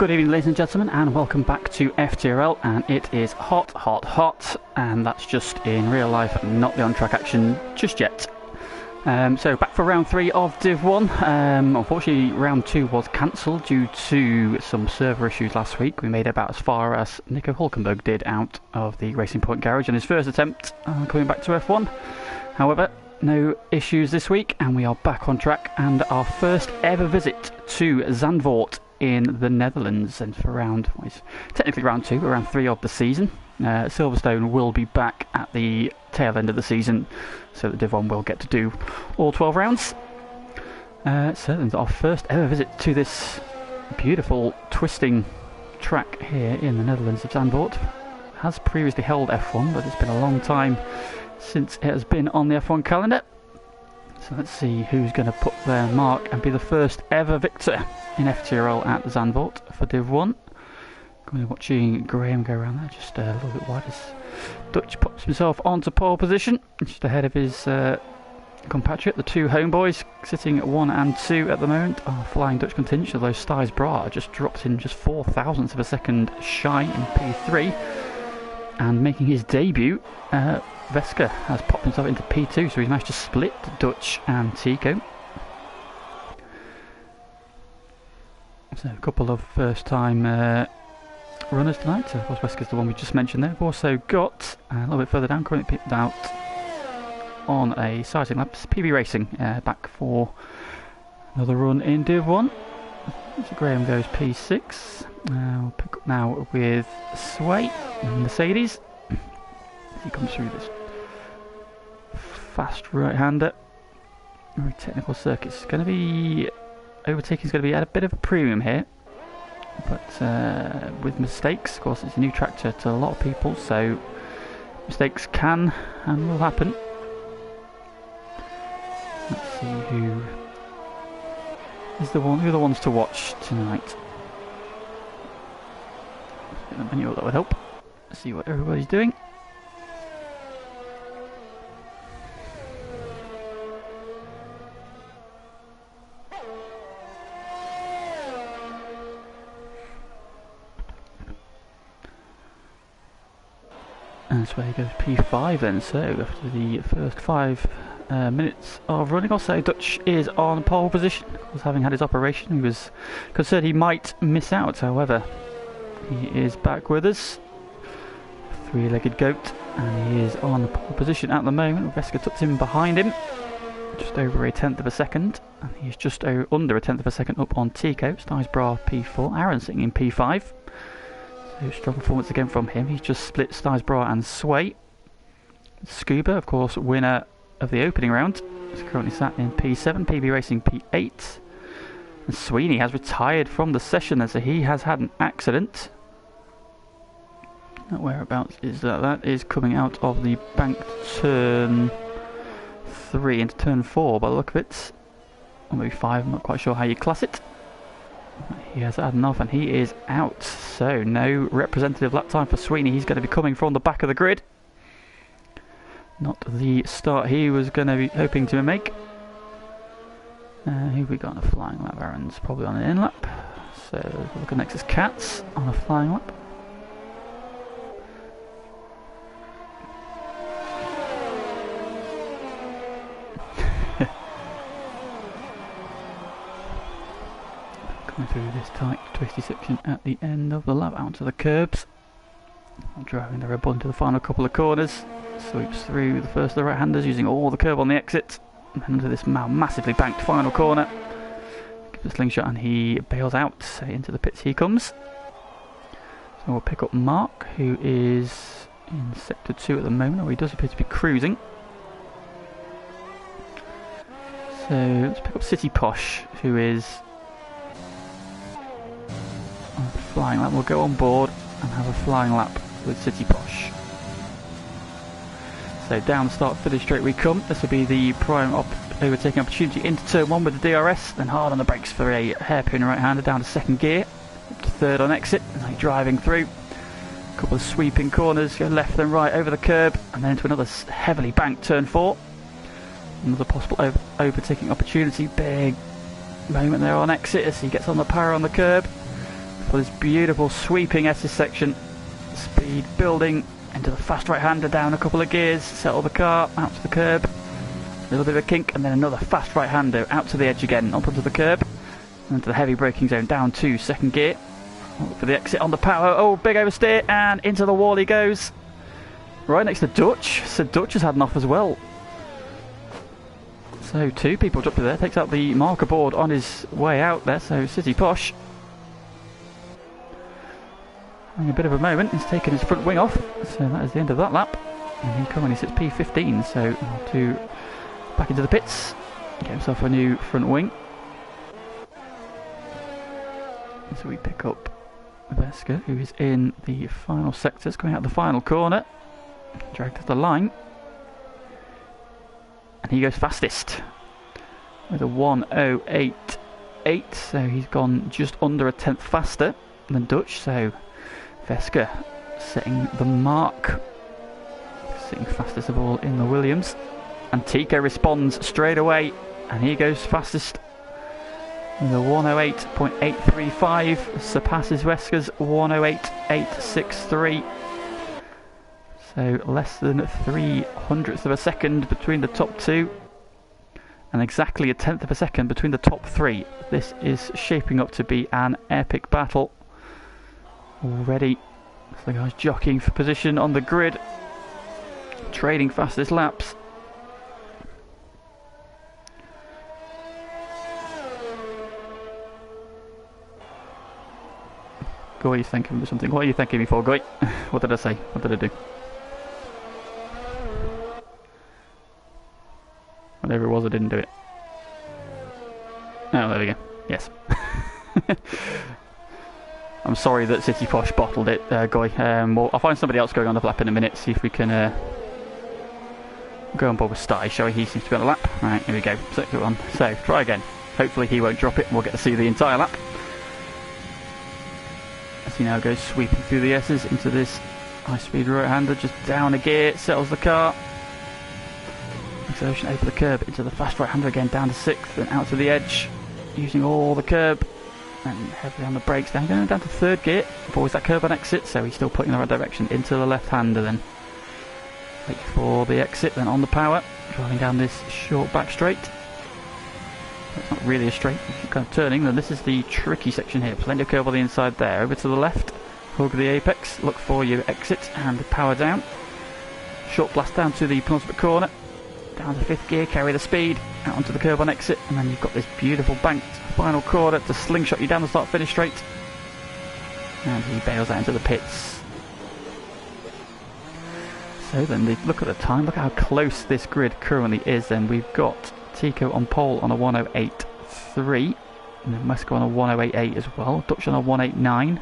Good evening, ladies and gentlemen, and welcome back to FTRL. And it is hot, hot, hot, and that's just in real life, not the on-track action just yet. So back for round 3 of Div 1. Unfortunately, round 2 was cancelled due to some server issues last week. We made it about as far as Nico Hulkenberg did out of the Racing Point garage on his first attempt coming back to F1. However, no issues this week, and we are back on track, and our first ever visit to Zandvoort in the Netherlands, and for technically round 2, but round 3 of the season. Silverstone will be back at the tail end of the season, so that Div 1 will get to do all 12 rounds. So it's our first ever visit to this beautiful twisting track here in the Netherlands of Zandvoort. Has previously held F1, but it's been a long time since it has been on the F1 calendar. So let's see who's going to put their mark and be the first ever victor in FTRL at Zandvoort for Div 1. Going to be watching Graham go around there just a little bit wide as Dutch pops himself onto pole position, just ahead of his compatriot, the two homeboys, sitting at 1 and 2 at the moment. Our flying Dutch contingent, although Stijs Bra just dropped in just 4 thousandths of a second shy in P3. And making his debut, Veska has popped himself into P2, so he's managed to split Dutch and Tico. So a couple of first-time runners tonight. So of course, Veska's the one we just mentioned there. We've also got a little bit further down, currently picked out on a cycling lap, PB Racing, back for another run in Div 1. So Graham goes P6. We'll pick up now with Sway and Mercedes. As he comes through this fast right-hander. Very technical circuits. Going to be overtaking is going to be at a bit of a premium here, but with mistakes. Of course, it's a new tractor to a lot of people, so mistakes can and will happen. Let's see who are the ones to watch tonight. Get the menu, that would help. Let's see what everybody's doing. And that's where he goes P5 then, so after the first 5 minutes of running or so, Dutch is on pole position. Of course, having had his operation, he was concerned he might miss out. However, he is back with us. 3-legged goat, and he is on pole position at the moment. Veska tucks him behind him, just over a tenth of a second, and he's just under a tenth of a second up on Tico. Stijs Bra P4, Aaron sitting in P5. So strong performance again from him. He's just split Stijs Bra and Sway. Scuba, of course, winner of the opening round, is currently sat in P7, PB Racing P8. And Sweeney has retired from the session as he has had an accident. Whereabouts is that? That is coming out of the banked turn 3 into turn 4 by the look of it. Or maybe 5, I'm not quite sure how you class it. He has had enough and he is out. So no representative lap time for Sweeney. He's going to be coming from the back of the grid. Not the start he was going to be hoping to make. Who we got on a flying lap? Aaron's probably on an in lap. So look at next is Cats on a flying lap. Coming through this tight twisty section at the end of the lap onto the curbs. Driving the Red Bull into the final couple of corners. Sweeps through the first of the right-handers using all the curb on the exit. And into this massively banked final corner. Gives a slingshot and he bails out. Into the pits he comes. So we'll pick up Mark, who is in sector 2 at the moment, or he does appear to be cruising. So let's pick up City Posh, who is on a flying lap. We'll go on board and have a flying lap with City Posh. So down the start finish straight we come. This will be the prime overtaking opportunity into turn 1 with the DRS, then hard on the brakes for a hairpin right-hander down to second gear, up to third on exit, and then driving through. A couple of sweeping corners, go left then right over the curb, and then into another heavily banked turn 4. Another possible overtaking opportunity, big moment there on exit as he gets on the power on the curb. for this beautiful sweeping S's section. Speed building into the fast right-hander, down a couple of gears, settle the car, out to the curb. A little bit of a kink, and then another fast right-hander, out to the edge again, up onto the curb. And into the heavy braking zone, down to second gear. Look for the exit on the power. Oh, big oversteer, and into the wall he goes. Right next to Dutch. So Dutch has had an off as well. So two people dropped there. Takes out the marker board on his way out there. So City Posh having a bit of a moment. He's taken his front wing off. So that is the end of that lap. And he currently sits P15. So to back into the pits, get himself a new front wing. So we pick up Veska, who is in the final sectors, coming out the final corner. Dragged to the line. And he goes fastest with a 1:08.8, so he's gone just under a tenth faster than Dutch. So Veska setting the mark, sitting fastest of all in the Williams. And Tico responds straight away, and he goes fastest with a 1:08.835, surpasses Veska's 1:08.863. So less than 0.03 of a second between the top two, and exactly 1/10 of a second between the top three. This is shaping up to be an epic battle already. So the guys jockeying for position on the grid, trading fastest laps. Goy, you thanking me for something? What are you thanking me for, Goy? What did I say? What did I do? Whatever it was, I didn't do it. Oh, there we go. Yes. I'm sorry that City Posh bottled it, Goy. Well, I'll find somebody else going on the lap in a minute, see if we can go on board with Sty. Shall we? He seems to be on the lap. Right, here we go. Circuit one. So, try again. Hopefully he won't drop it and we'll get to see the entire lap. As he now goes sweeping through the S's into this high-speed right-hander, just down a gear, settles the car. Exertion over the curb into the fast right-hander again, down to sixth and out to the edge, using all the curb and heavily on the brakes. Down, going down to third gear, avoids that curb on exit, so he's still putting in the right direction into the left-hander then. Wait for the exit, then on the power, driving down this short back straight. It's not really a straight, kind of turning, then this is the tricky section here. Plenty of curve on the inside there. Over to the left, hug the apex, look for your exit and power down. Short blast down to the penultimate corner. Down to fifth gear, carry the speed, out onto the curve on exit, and then you've got this beautiful banked final corner to slingshot you down the start finish straight. And he bails out into the pits. So then, look at the time, look how close this grid currently is then. We've got Tico on pole on a 1:08.3, and then Wesker on a 1:08.8 as well, Dutch on a 1:08.9,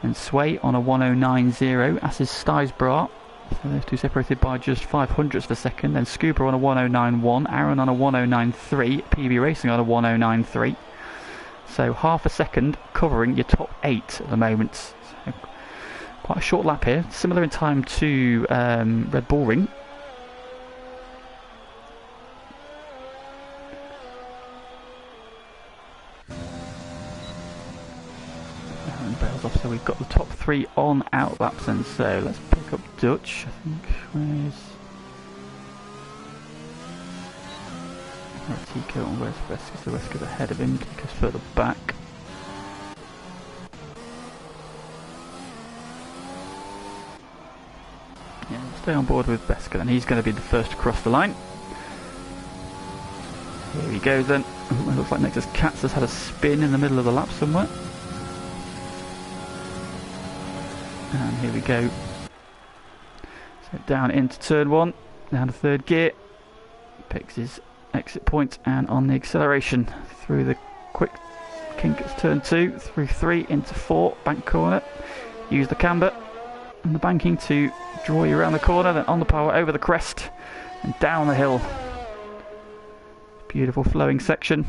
and Sway on a 1:09.0, as is Stysbra. So those two separated by just 0.05 of a second. Then Scuba on a 1:09.1, Aaron on a 1:09.3, PB Racing on a 1:09.3. So half a second covering your top 8 at the moment. So quite a short lap here, similar in time to Red Bull Ring. Bails off, so we've got the top 3 on out laps, and so let's pick up Dutch. I think where's Tico and where's Wesker? So Wesker's ahead of him, Tico's further back. Yeah, stay on board with Wesker, and he's going to be the first to cross the line. Here he goes then. Ooh, it looks like Nexus Katz has had a spin in the middle of the lap somewhere. And here we go. So down into turn 1, down to third gear, picks his exit point, and on the acceleration through the quick kink at turn 2, through 3 into 4, bank corner. Use the camber and the banking to draw you around the corner, then on the power over the crest and down the hill. Beautiful flowing section,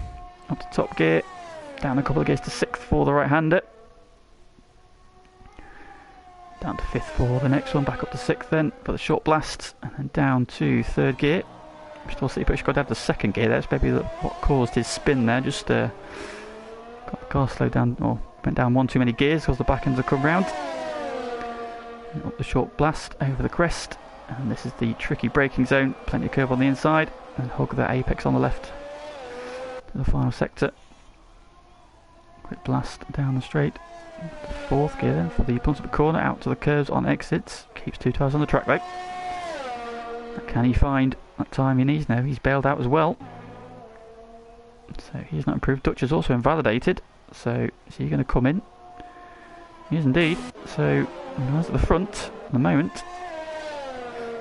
up to top gear, down a couple of gears to 6th for the right-hander. Down to 5th for the next one, back up to 6th then for the short blast, and then down to 3rd gear. We still see British got down to 2nd gear there. It's maybe what caused his spin there, just got the car slowed down, or Went down one too many gears because the back ends have come round. And up the short blast over the crest. And this is the tricky braking zone. Plenty of curve on the inside. And hug the apex on the left to the final sector. Quick blast down the straight. The fourth gear then for the penultimate corner, out to the curves on exits. Keeps 2 tyres on the track though. Can he find that time he needs? No, he's bailed out as well. So he's not improved. Dutch is also invalidated. So is he going to come in? He is indeed. So he's at the front at the moment.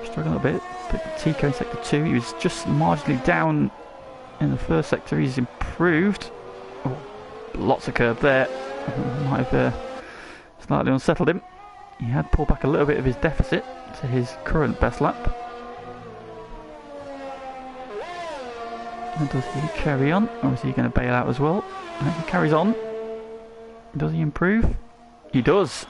Struggling a bit. But Tico in sector 2, he was just marginally down in the first sector. He's improved. Oh, lots of curb there. Might have slightly unsettled him. He had pulled back a little bit of his deficit to his current best lap. And does he carry on, or is he going to bail out as well? And he carries on. Does he improve? He does.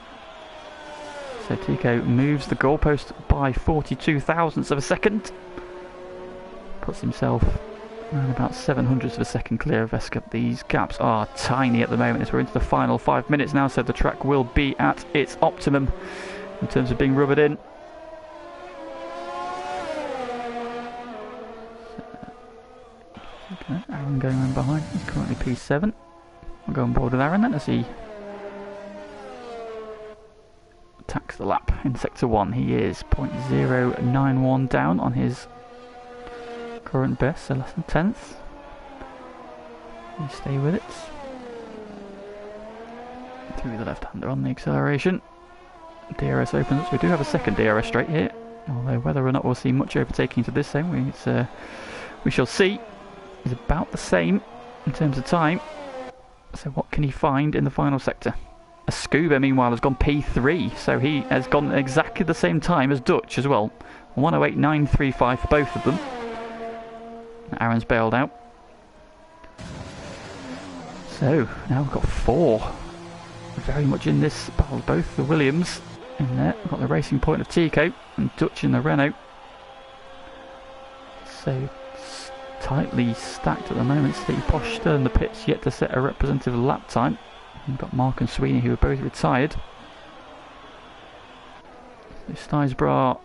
So Tico moves the goalpost by 42 thousandths of a second. Puts himself around about 700ths of a second clear of Veska. These gaps are tiny at the moment as we're into the final 5 minutes now, so the track will be at its optimum in terms of being rubbered in. Okay, Aaron going in behind. He's currently P7. We'll go on board with Aaron then as he attacks the lap in sector 1. He is 0.091 down on his current best, so less than 10th. You stay with it. Through the left-hander on the acceleration. DRS opens up, so we do have a second DRS straight here. Although whether or not we'll see much overtaking to this zone, we shall see. He's about the same in terms of time. So what can he find in the final sector? A Scuba, meanwhile, has gone P3, so he has gone exactly the same time as Dutch as well. 108.935 for both of them. Aaron's bailed out. So now we've got 4 very much in this battle. Both the Williams in there. We've got the Racing Point of Tico and Dutch in the Renault. So tightly stacked at the moment. Steve Posh still in the pits, yet to set a representative lap time. We've got Mark and Sweeney, who are both retired. So Stijsbra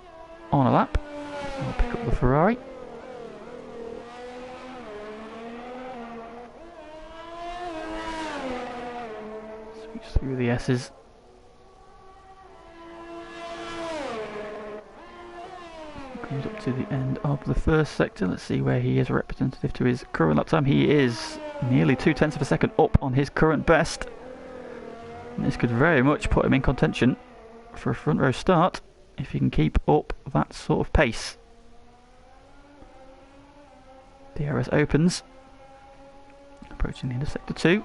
on a lap. I'll pick up the Ferrari. Through the S's. Comes up to the end of the first sector. Let's see where he is representative to his current lap time. He is nearly 0.2 of a second up on his current best. And this could very much put him in contention for a front row start if he can keep up that sort of pace. DRS opens. Approaching the end of sector 2.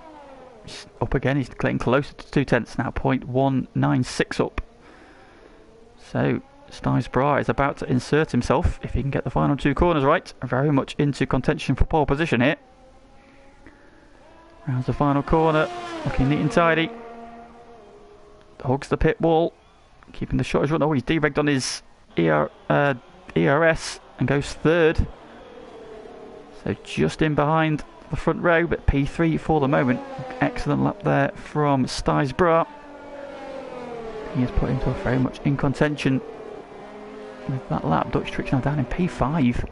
He's up again, he's getting closer to 0.2 now, 0.196 up. So Stijsbra is about to insert himself, if he can get the final 2 corners right, very much into contention for pole position here. Rounds the final corner, looking neat and tidy. Hugs the pit wall, keeping the shot as run. Oh, he's deregged on his ERS and goes 3rd. So just in behind the front row, but P3 for the moment. Excellent lap there from Stijsbra. He has put himself very much in contention with that lap. Dutch Tricks now down in P5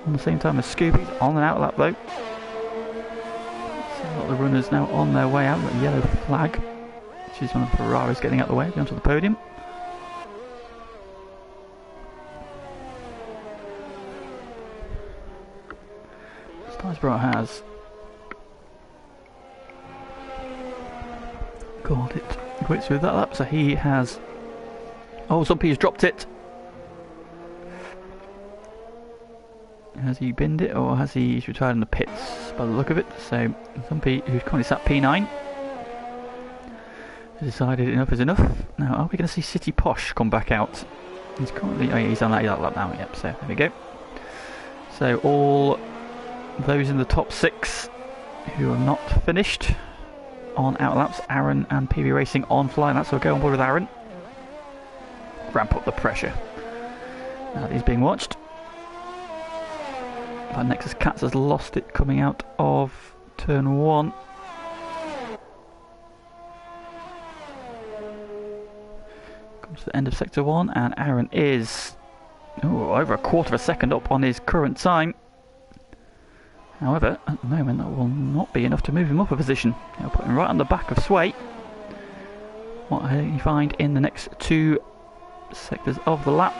on the same time as Scooby's on an out lap though. See a lot of the runners now on their way out. The yellow flag, which is one of the Ferraris getting out the way, onto the podium. Stijsbra has called it quits with that lap, so he has... Oh, Zumpy has dropped it. Has he binned it, or has he... He's retired in the pits by the look of it. So Zumpy, who's currently sat P9, has decided enough is enough. Now, are we going to see City Posh come back out? He's currently... Oh yeah, he's on that lap now, yep, so there we go. So all those in the top 6 who are not finished on out laps, Aaron and PB Racing on flying laps, so we'll go on board with Aaron. Ramp up the pressure. Now he's being watched. But Nexus Cats has lost it coming out of turn 1. To the end of sector 1, and Aaron is over a quarter of a second up on his current time. However, at the moment that will not be enough to move him up a position. He'll put him right on the back of Sway. What do you find in the next 2 sectors of the lap?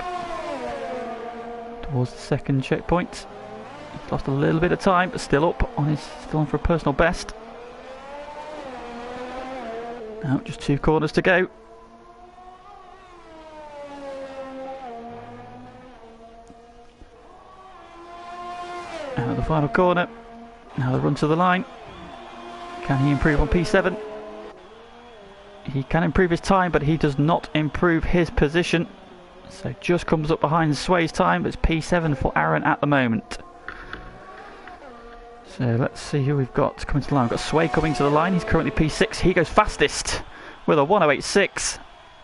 Towards the second checkpoint. He's lost a little bit of time, but still up on his, still on for a personal best. Now just 2 corners to go. Out of the final corner. Now the run to the line. Can he improve on P7? He can improve his time, but he does not improve his position. So just comes up behind Sway's time, but it's P7 for Aaron at the moment. So let's see who we've got coming to the line. We've got Sway coming to the line. He's currently P6. He goes fastest with a 1:08.6.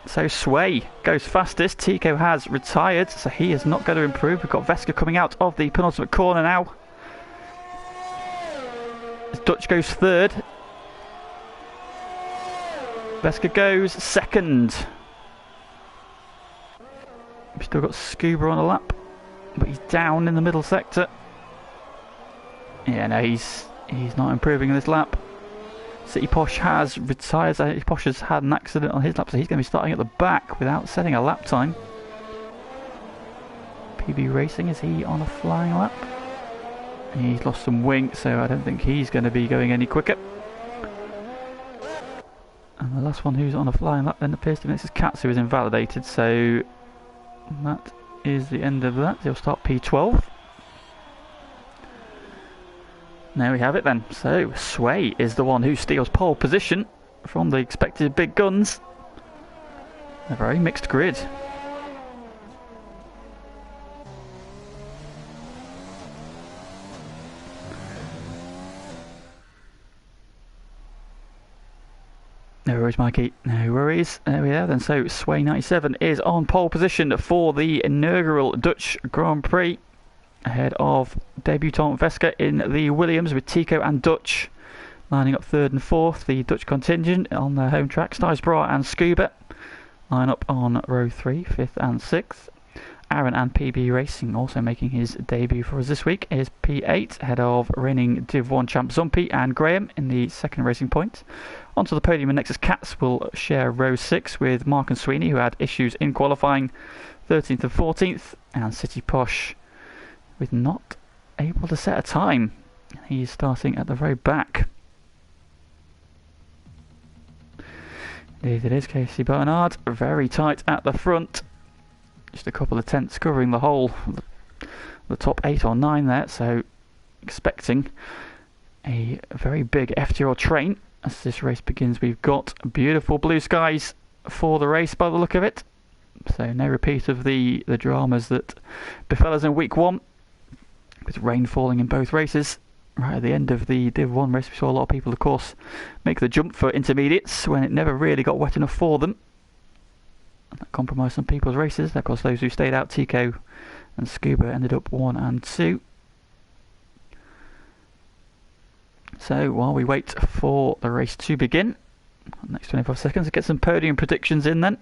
So Sway goes fastest. Tico has retired, so he is not going to improve. We've got Veska coming out of the penultimate corner now. Dutch goes third. Veska goes second. We've still got Scuba on a lap, but he's down in the middle sector. Yeah, no, he's not improving in this lap. City Posh has retired. City Posh has had an accident on his lap, so he's going to be starting at the back without setting a lap time. PB Racing, is he on a flying lap? He's lost some wing, so I don't think he's going to be going any quicker. And the last one who's on a flying lap then appears to be, this is Katz, who is invalidated, so that is the end of that. He'll start P12. There we have it then. So Sway is the one who steals pole position from the expected big guns. A very mixed grid. No worries, Mikey. No worries. There we are then. So Sway 97 is on pole position for the inaugural Dutch Grand Prix, ahead of debutant Veska in the Williams, with Tico and Dutch lining up 3rd and 4th. The Dutch contingent on their home track, Stijsbra and Scuba line up on row 3, 5th and 6th. Aaron and PB Racing also making his debut for us this week is P8, ahead of reigning Div 1 champ Zumpy and Graham in the second racing point. Onto the podium, and Nexus Cats will share row 6 with Mark and Sweeney, who had issues in qualifying, 13th and 14th, and City Posh with not able to set a time. He is starting at the very back. Indeed it is. Casey Bernard very tight at the front. Just a couple of tenths covering the whole, the top 8 or 9 there, so expecting a very big FTRL train as this race begins. We've got beautiful blue skies for the race by the look of it, so no repeat of the dramas that befell us in week 1 with rain falling in both races. Right at the end of the Div 1 race we saw a lot of people, of course, make the jump for intermediates when it never really got wet enough for them. And that compromised some people's races. Of course, those who stayed out, Tico and Scuba, ended up 1 and 2. So while we wait for the race to begin, next 25 seconds, to get some podium predictions in then.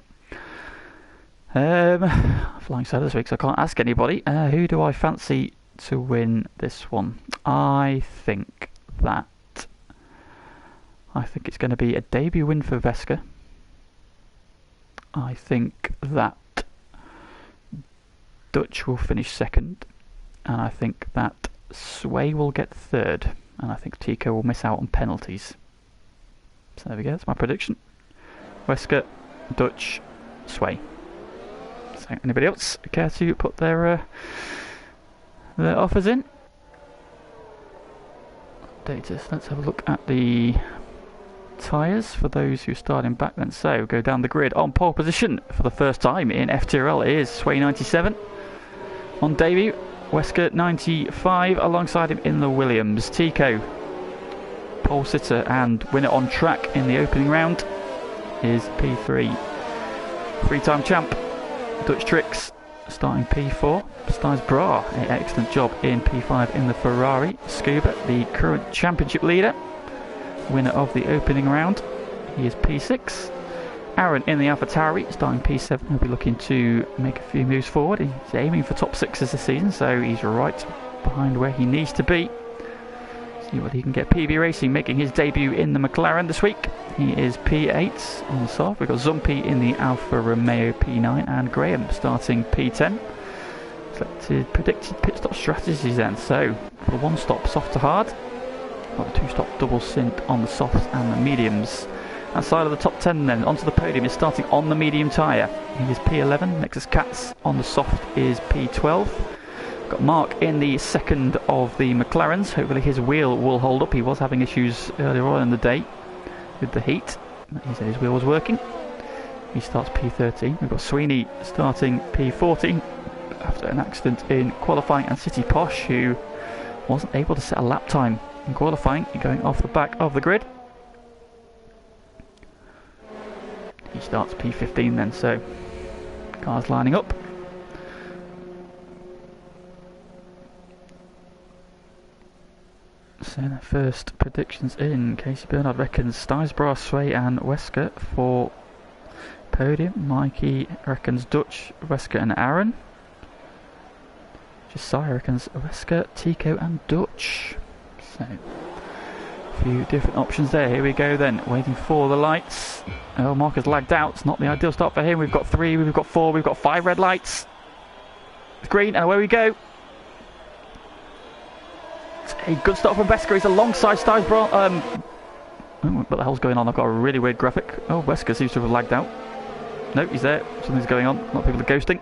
Flying solo this week, so I can't ask anybody. Who do I fancy to win this one? I think it's going to be a debut win for Veska. I think that Dutch will finish 2nd, and I think that Sway will get 3rd, and I think Tico will miss out on penalties. So there we go, that's my prediction. Veska, Dutch, Sway. So anybody else care to put their offers in? Updaters. Let's have a look at the tyres for those who are starting back then. So go down the grid. On pole position for the first time in FTRL is Sway 97. On debut, Wesker 95 alongside him in the Williams. Tico, pole sitter and winner on track in the opening round, is P3. 3-time champ Dutch Tricks starting P4. Stijsbra, an excellent job in P5 in the Ferrari. Scuba, the current championship leader, winner of the opening round, he is P6. Aaron in the AlphaTauri, starting P7. He'll be looking to make a few moves forward. He's aiming for top sixes this season, so he's right behind where he needs to be. See what he can get. PB Racing making his debut in the McLaren this week. He is P8 on the soft. We've got Zumpy in the Alfa Romeo P9 and Graham starting P10. Selected predicted pit stop strategies then. So for the one stop soft to hard, got the two stop double synth on the softs and the mediums. Outside of the top 10 then, onto the podium is starting on the medium tyre. He is P11, Nexus Cats on the soft is P12. Got Mark in the second of the McLarens. Hopefully his wheel will hold up. He was having issues earlier on in the day with the heat. He said his wheel was working. He starts P13. We've got Sweeney starting P14 after an accident in qualifying, and City Posh, who wasn't able to set a lap time in qualifying, going off the back of the grid. He starts P15 then, so cars lining up. So the first predictions in. Casey Bernard reckons Stijsbra, Sway and Wesker for podium. Mikey reckons Dutch, Wesker and Aaron. Josiah reckons Wesker, Tico and Dutch. So a few different options there. Here we go then, waiting for the lights. Oh, Mark has lagged out. It's not the ideal start for him. We've got 3, we've got 4, we've got 5 red lights. It's green, and away we go. It's a good start from Wesker. He's alongside Stijsbra. What the hell's going on? I've got a really weird graphic. Oh, Wesker seems to have lagged out. No, he's there. Something's going on. A lot of people are ghosting.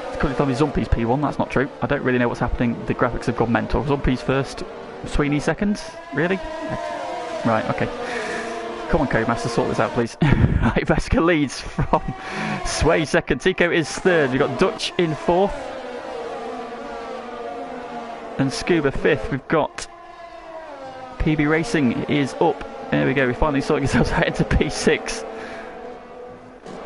It's currently telling me Zumpy's P1. That's not true. I don't really know what's happening. The graphics have gone mental. Zumpy's first, Sweeney second. Really? Right, okay. Come on, Codemaster, sort this out, please. Right, Wesker leads from Sway second. Tico is third. We've got Dutch in fourth. And Scuba fifth. We've got PB Racing is up. There we go. We finally sorted ourselves out into P6.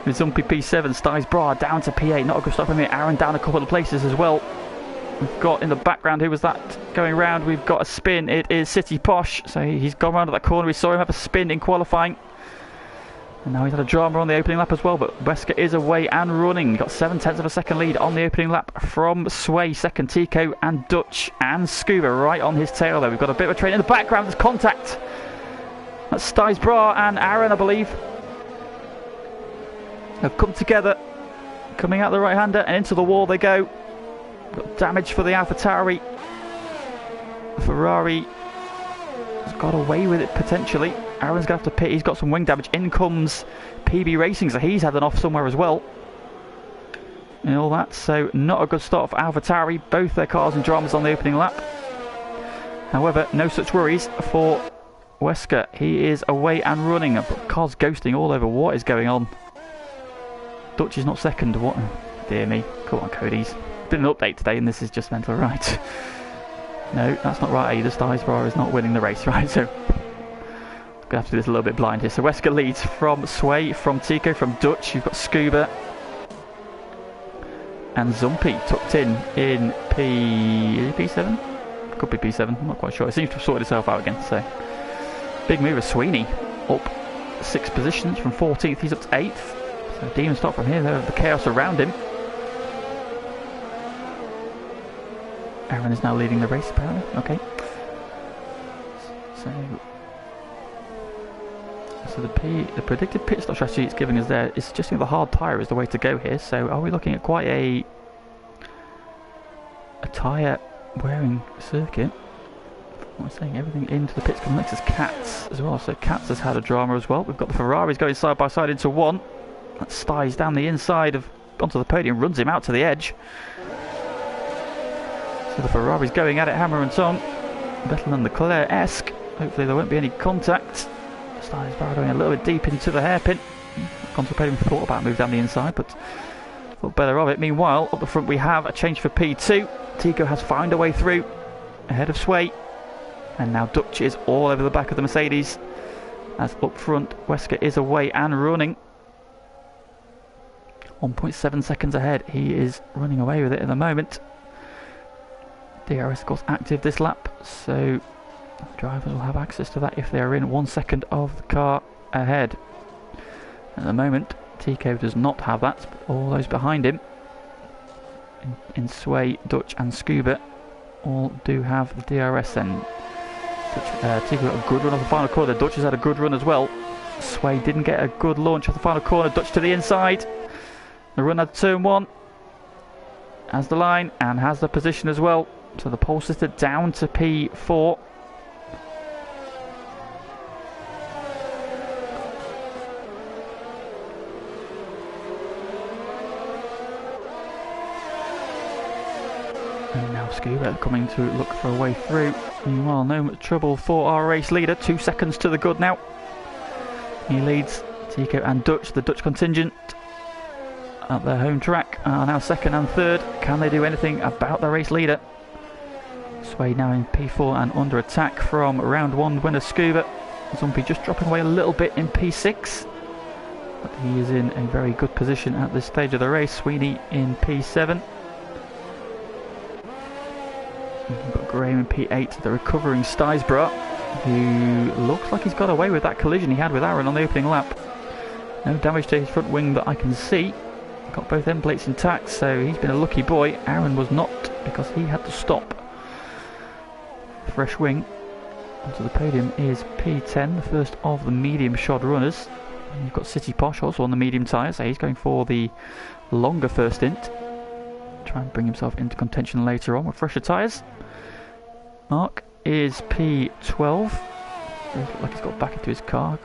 With Zumpy P7, Stijsbra down to P8. Not a good start from here. Aaron down a couple of places as well. We've got in the background, who was that going round? We've got a spin. It is City Posh. So he's gone round at that corner. We saw him have a spin in qualifying. And now he's had a drama on the opening lap as well. But Wesker is away and running. Got 7/10 of a second lead on the opening lap from Sway. Second, Tico and Dutch and Scuba right on his tail there. We've got a bit of a train in the background. There's contact. That's Stijsbra and Aaron, I believe. They've come together. Coming out the right-hander and into the wall they go. Got damage for the AlphaTauri. The Ferrari has got away with it potentially. Aaron's going to have to pit. He's got some wing damage. In comes PB Racing, so he's had an off somewhere as well. And all that, so not a good start for AlphaTauri. Both their cars in dramas on the opening lap. However, no such worries for Wesker. He is away and running. Cars ghosting all over. What is going on? Dutch is not second. What? Dear me. Come on, Cody's. Been an update today and this is just mental, right? No, that's not right either. Stijsbra is not winning the race, right? So I'm gonna have to do this a little bit blind here. So Wesker leads from Sway, from Tico, from Dutch. You've got Scuba and Zumpy tucked in P7. Could be P7. I'm not quite sure. It seems to have sorted itself out again. So big move of Sweeney up 6 positions from 14th. He's up to 8th. So demon start from here. The chaos around him. Aaron is now leading the race apparently. Okay. So the predicted pit stop strategy it's giving us there is suggesting the hard tyre is the way to go here. So are we looking at quite a tyre wearing circuit? I'm saying everything into the pits comes next is Cats as well. So Cats has had a drama as well. We've got the Ferraris going side by side into one. That Styes down the inside of onto the podium, runs him out to the edge. So the Ferrari's going at it hammer and tong. Better than the Leclerc-esque. Hopefully there won't be any contact. Styes going a little bit deep into the hairpin. Contemplating, thought about move down the inside, but thought better of it. Meanwhile, up the front we have a change for P2. Tico has found a way through ahead of Sway. And now Dutch is all over the back of the Mercedes. As up front, Wesker is away and running. 1.7 seconds ahead. He is running away with it at the moment. DRS of course active this lap, so drivers will have access to that if they are in 1 second of the car ahead. At the moment, Tico does not have that, but all those behind him, in Sway, Dutch and Scuba, all do have the DRS then. Tico got a good run off the final corner. Dutch has had a good run as well. Sway didn't get a good launch off the final corner. Dutch to the inside. The run at turn 1. Has the line and has the position as well. So the pole sitter down to P4. And now Scuba coming to look for a way through. Meanwhile, no much trouble for our race leader. 2 seconds to the good now. He leads Tico and Dutch, the Dutch contingent, at their home track, are now second and third. Can they do anything about the race leader? Sway now in P4 and under attack from round 1 winner Scuba. Zombie just dropping away a little bit in P6. But he is in a very good position at this stage of the race. Sweeney in P7. We've got Graham in P8, the recovering Stysborough, who looks like he's got away with that collision he had with Aaron on the opening lap. No damage to his front wing that I can see. Got both end plates intact, so he's been a lucky boy. Aaron was not, because he had to stop. Fresh wing. Onto the podium is P10, the first of the medium shod runners. And you've got City Posh also on the medium tyres, so he's going for the longer first stint. Try and bring himself into contention later on with fresher tyres. Mark is P12. Looks like he's got back into his car.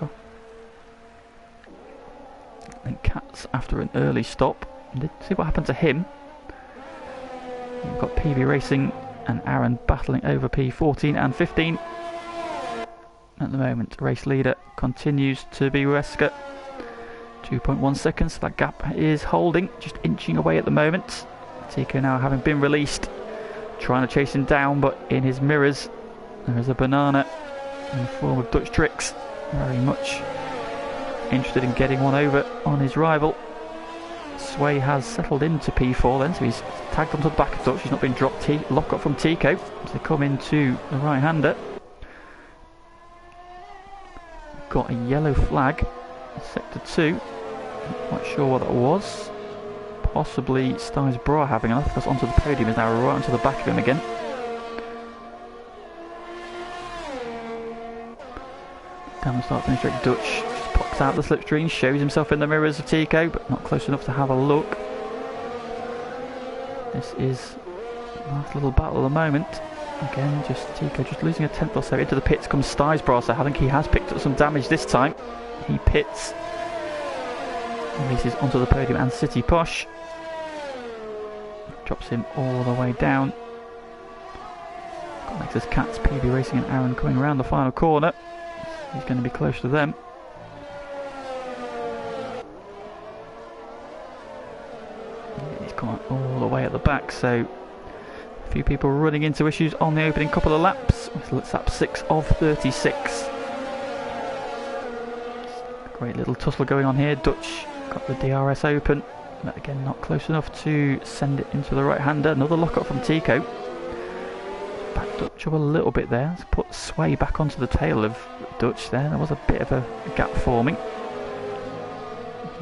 And Katz after an early stop. Let's see what happened to him. We've got PV Racing and Aaron battling over P14 and 15. At the moment, race leader continues to be Wesker. 2.1 seconds, that gap is holding, just inching away at the moment. Tico now having been released, trying to chase him down, but in his mirrors there is a banana in the form of Dutch Tricks, very much interested in getting one over on his rival. Sway has settled into P4 then, so he's tagged onto the back of Dutch. He's not been dropped. Lock up from Tico as they come into the right-hander. Got a yellow flag in sector 2. Not quite sure what that was. Possibly Stysborough having enough, because onto the podium is now right onto the back of him again. Down the start finish straight, Dutch just pops out the slipstream, shows himself in the mirrors of Tico, but not close enough to have a look. This is a nice little battle at the moment. Again, just Tico just losing a tenth or so. Into the pits comes Stysborough, so I think he has picked up some damage this time. He pits. Releases onto the podium and City Posh. Drops him all the way down. Got Nexus Cats, PB Racing and Aaron coming around the final corner. He's going to be close to them. He's come all the way at the back, so a few people running into issues on the opening couple of laps. It's lap 6 of 36. Great little tussle going on here. Dutch got the DRS open, but again not close enough to send it into the right hander. Another lock up from Tico. Back Dutch up a little bit there. Let's put Sway back onto the tail of Dutch there. There was a bit of a gap forming.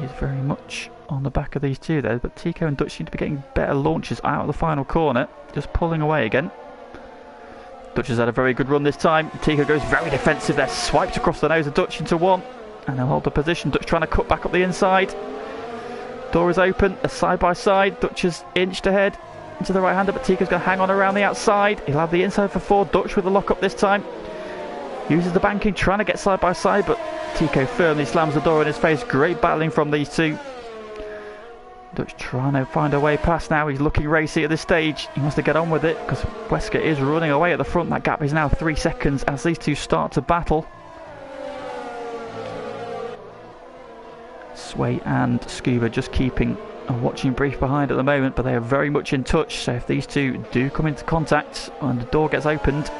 He's very much on the back of these two there, but Tico and Dutch seem to be getting better launches out of the final corner. Just pulling away again. Dutch has had a very good run this time. Tico goes very defensive there, swipes across the nose of Dutch into one. And they'll hold the position. Dutch trying to cut back up the inside. Door is open. A side by side. Dutch has inched ahead into the right hander, but Tico's going to hang on around the outside. He'll have the inside for 4. Dutch with the lock up this time. Uses the banking, trying to get side by side, but Tico firmly slams the door in his face. Great battling from these two. Dutch trying to find a way past now. He's looking racy at this stage. He wants to get on with it because Wesker is running away at the front. That gap is now 3 seconds as these two start to battle. Sway and Scuba just keeping a watching brief behind at the moment, but they are very much in touch, so if these two do come into contact and the door gets opened,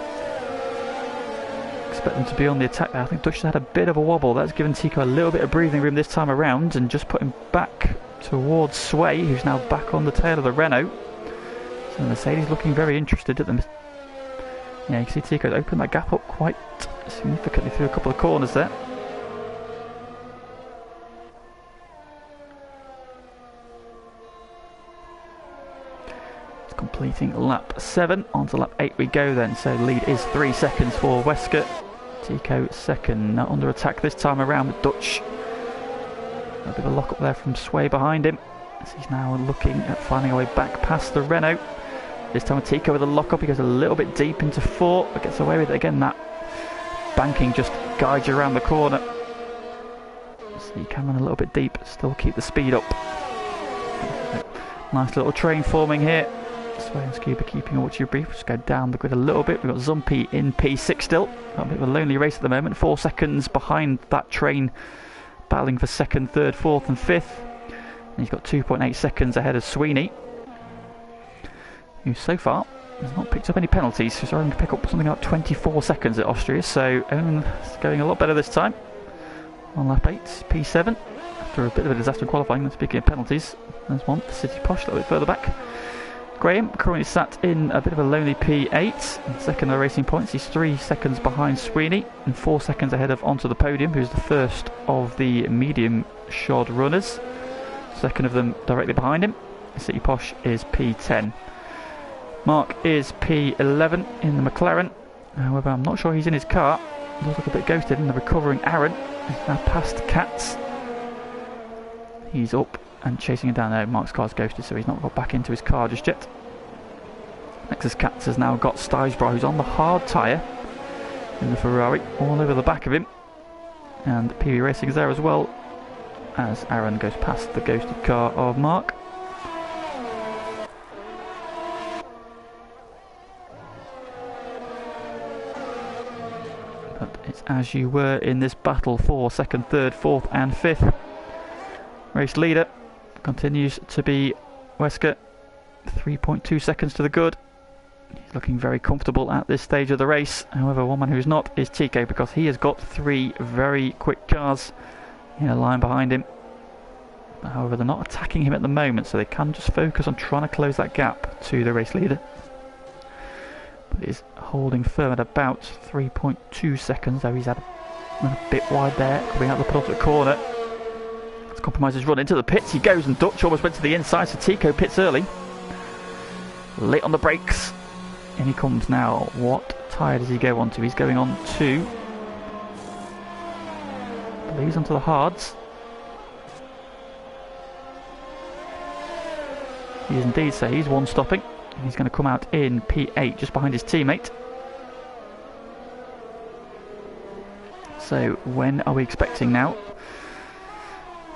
expect them to be on the attack there. I think Dutch has had a bit of a wobble. That's given Tico a little bit of breathing room this time around and just put him back towards Sway, who's now back on the tail of the Renault. So Mercedes looking very interested at them. Yeah, you can see Tico opened that gap up quite significantly through a couple of corners there. completing lap 7. On to lap 8 we go then. So lead is 3 seconds for Wesker. Tico second, not under attack this time around with Dutch. A bit of a lock up there from Sway behind him. As he's now looking at finding a way back past the Renault. This time with Tico with a lock up, he goes a little bit deep into 4, but gets away with it again. That banking just guides you around the corner. So you can run a little bit deep, still keep the speed up. Nice little train forming here. Sway and Scuba keeping a watch your brief. Just go down the grid a little bit. We've got Zumpy in P6 still. Got a bit of a lonely race at the moment. 4 seconds behind that train, battling for 2nd, 3rd, 4th and 5th. And he's got 2.8 seconds ahead of Sweeney, who so far has not picked up any penalties. He's only to pick up something like 24 seconds at Austria, so it's going a lot better this time. On lap 8, P7. After a bit of a disaster in qualifying, speaking of penalties, there's one for City Posh a little bit further back. Graham currently sat in a bit of a lonely P8, second of racing points. He's 3 seconds behind Sweeney and 4 seconds ahead of Onto the Podium, who's the first of the medium shod runners. Second of them directly behind him. City Posh is P10. Mark is P11 in the McLaren. However, I'm not sure he's in his car. He does look a bit ghosted in the recovering Aaron. He's now past Katz. He's up and chasing him down there. Mark's car's ghosted, so he's not got back into his car just yet. Next is Katz has now got Stijsbro, who's on the hard tyre in the Ferrari, all over the back of him. And PB Racing is there as well, as Aaron goes past the ghosted car of Mark. But it's as you were in this battle for 2nd, 3rd, 4th and 5th. Race leader continues to be Wesker, 3.2 seconds to the good. He's looking very comfortable at this stage of the race. However, one man who's not is Tico, because he has got 3 very quick cars in a line behind him. However, they're not attacking him at the moment, so they can just focus on trying to close that gap to the race leader. But he's holding firm at about 3.2 seconds, though he's had a bit wide there, coming out the penultimate corner. Let's compromise his run into the pits. He goes, and Dutch almost went to the inside, so Tico pits early. Late on the brakes. In he comes now. What tyre does he go on to? He's going on to, I believe he's onto the hards. He is indeed, so he's one stopping. And he's going to come out in P8 just behind his teammate. So when are we expecting now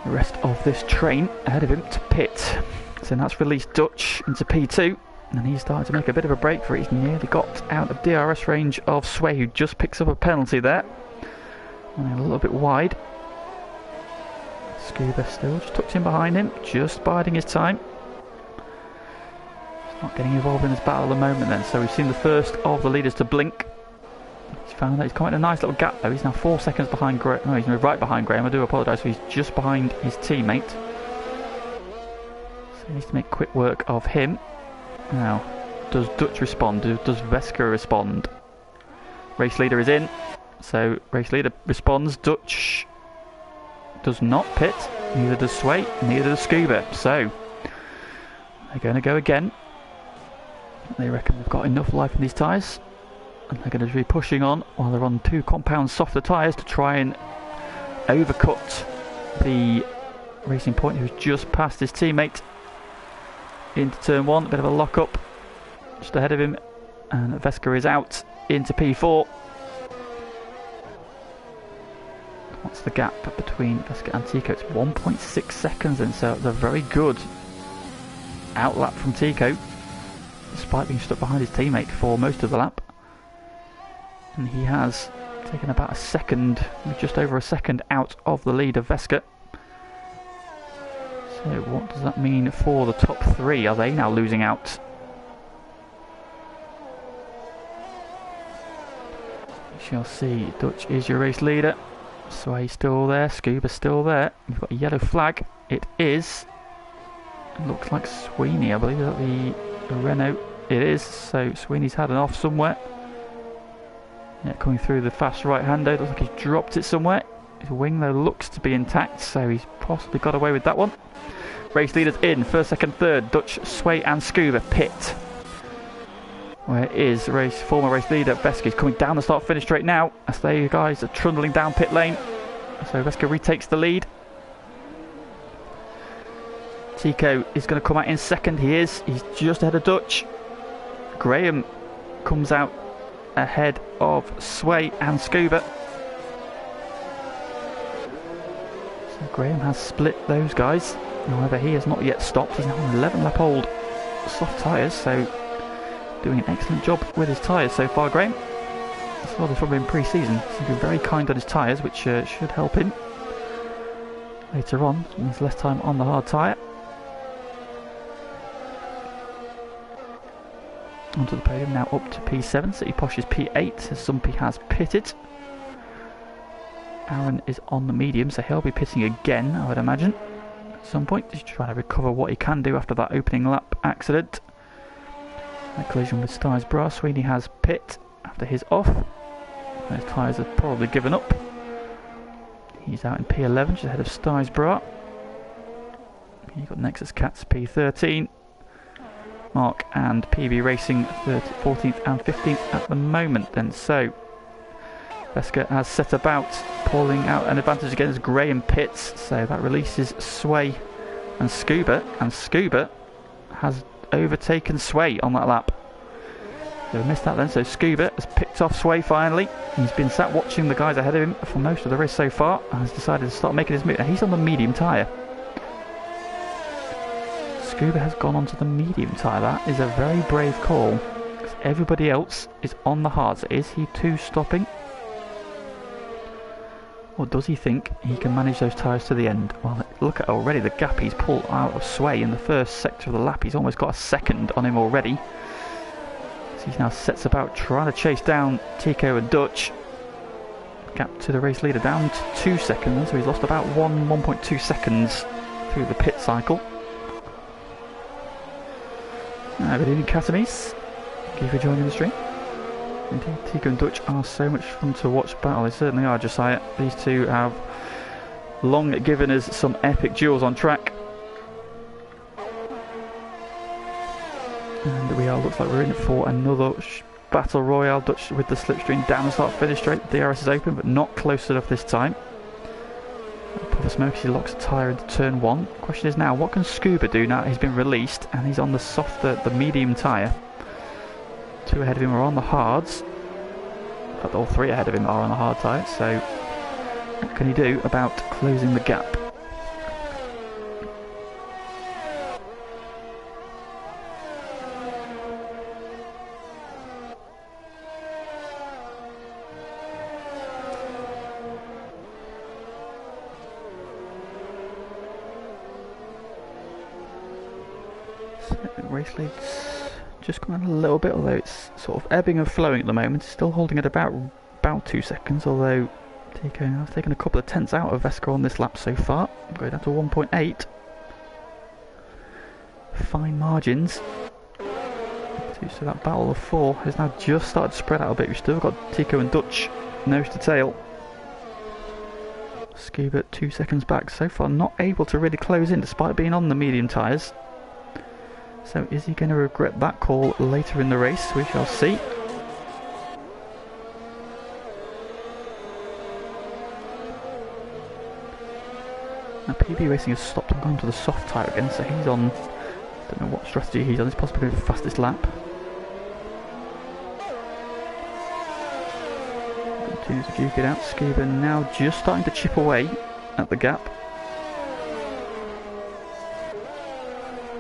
the rest of this train ahead of him to pit? So that's released Dutch into P2, and he's starting to make a bit of a break for it. He's nearly got out of DRS range of Sway, who just picks up a penalty there. And a little bit wide. Scuba still just tucked in behind him, just biding his time. He's not getting involved in this battle at the moment then. So we've seen the first of the leaders to blink. He's found that he's quite a nice little gap though. He's now 4 seconds behind Graham. No, he's right behind Graham. I do apologise. So he's just behind his teammate. So he needs to make quick work of him. Now, does Dutch respond? Does Wesker respond? Race leader is in. So race leader responds. Dutch does not pit. Neither does Sway. Neither does Scuba. So they're going to go again. They reckon they've got enough life in these tyres, and they're going to be pushing on while they're on 2 compound softer tyres to try and overcut the Racing Point, who's just passed his teammate into turn 1. A bit of a lock up just ahead of him, and Wesker is out into P4. What's the gap between Wesker and Tico? It's 1.6 seconds, and so it's a very good outlap from Tico, despite being stuck behind his teammate for most of the lap. And he has taken about a second, just over a second out of the lead of Wesker. So what does that mean for the top 3? Are they now losing out? We shall see. Dutch is your race leader. Sway still there. Scuba still there. We've got a yellow flag. It is, it looks like Sweeney, I believe. Is that the Renault? It is. So Sweeney's had an off somewhere. Yeah, coming through the fast right-hander. Looks like he's dropped it somewhere. His wing though looks to be intact, so he's possibly got away with that one. Race leaders in, 1st, 2nd, 3rd. Dutch, Sway and Scuba pit. where is former race leader Veska is coming down the start finish straight now as they guys are trundling down pit lane. So Veska retakes the lead. Tico is going to come out in second. He's just ahead of Dutch. Graham comes out ahead of Sway and Scuba. So Graham has split those guys. However, he has not yet stopped. He's now on 11 lap old soft tyres, so doing an excellent job with his tyres so far, Graham. As well as from in pre-season. He's been very kind on his tyres, which should help him later on. It means less time on the hard tyre. Onto the podium now, up to P7. City Posh is P8 as Zumpy has pitted. Aaron is on the medium, so he'll be pitting again, I would imagine, at some point. He's trying to recover what he can do after that opening lap accident. That collision with Styes Bra. Sweeney has pit after his off. Those tyres have probably given up. He's out in P11, just ahead of Styes Bra. You've got Nexus Cats P13. Mark and PB Racing 14th and 15th at the moment then. So Veska has set about pulling out an advantage against Graham pits. So that releases Sway and Scuba has overtaken Sway on that lap. So we missed that then, so Scuba has picked off Sway finally. He's been sat watching the guys ahead of him for most of the race so far and has decided to start making his move. He's on the medium tyre. Scuba has gone onto the medium tyre. That is a very brave call. Everybody else is on the hards. Is he too stopping? Or does he think he can manage those tyres to the end? Well, look at already the gap he's pulled out of Sway in the first sector of the lap. He's almost got a second on him already. So he now sets about trying to chase down Tico and Dutch. Gap to the race leader down to 2 seconds. So he's lost about 1.2 seconds through the pit cycle. Good evening, Catamies. Thank you for joining the stream. Indeed, Tico and Dutch are so much fun to watch battle. They certainly are, Josiah. These two have long given us some epic duels on track. And looks like we're in for another battle royale. Dutch with the slipstream down the start finish straight. The DRS is open, but not close enough this time. Puff of smoke as he locks a tyre into turn 1. Question is now, what can Scuba do now he's been released and he's on the softer, the medium tyre? 2 ahead of him are on the hards. In fact, all 3 ahead of him are on the hard tyre, so what can he do about closing the gap? Race lead's just gone a little bit, although it's sort of ebbing and flowing at the moment. It's still holding at about 2 seconds, although Tico has taken a couple of tenths out of Veska on this lap so far. Going down to 1.8. Fine margins. So that battle of 4 has now just started to spread out a bit. We've still got Tico and Dutch nose to tail. Scuba 2 seconds back. So far not able to really close in despite being on the medium tyres. So is he going to regret that call later in the race? We shall see. Now PB Racing has stopped and gone to the soft tyre again, so he's on, don't know what strategy he's on, he's possibly the fastest lap. Continues to duke it out. Scuba now just starting to chip away at the gap.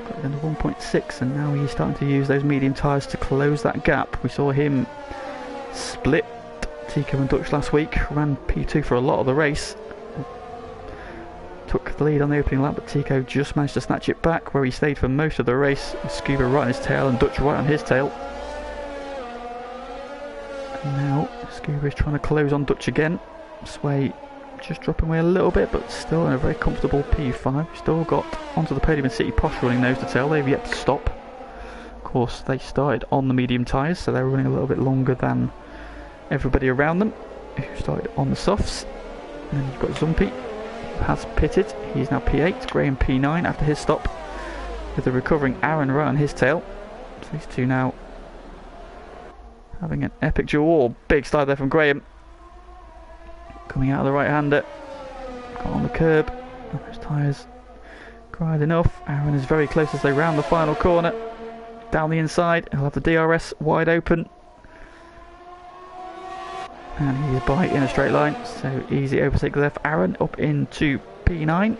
Got down to 1.6, and now he's starting to use those medium tyres to close that gap. We saw him split Tico and Dutch last week, ran P2 for a lot of the race. Took the lead on the opening lap, but Tico just managed to snatch it back, where he stayed for most of the race. Scuba right on his tail and Dutch right on his tail. And now Scuba is trying to close on Dutch again. Sway just dropping away a little bit, but still in a very comfortable P5. Still got onto the podium in City Posh running nose to tail. They've yet to stop. Of course, they started on the medium tyres, so they're running a little bit longer than everybody around them, who started on the softs. And then you've got Zumpy, who has pitted. He's now P8, Graham P9 after his stop, with the recovering Aaron right on his tail. So these two now having an epic duel. Big slide there from Graham. Coming out of the right-hander. Got on the curb. And those tyres cried enough. Aaron is very close as they round the final corner. Down the inside, he'll have the DRS wide open. And he's by in a straight line, so easy overtake there for Aaron, up into P9.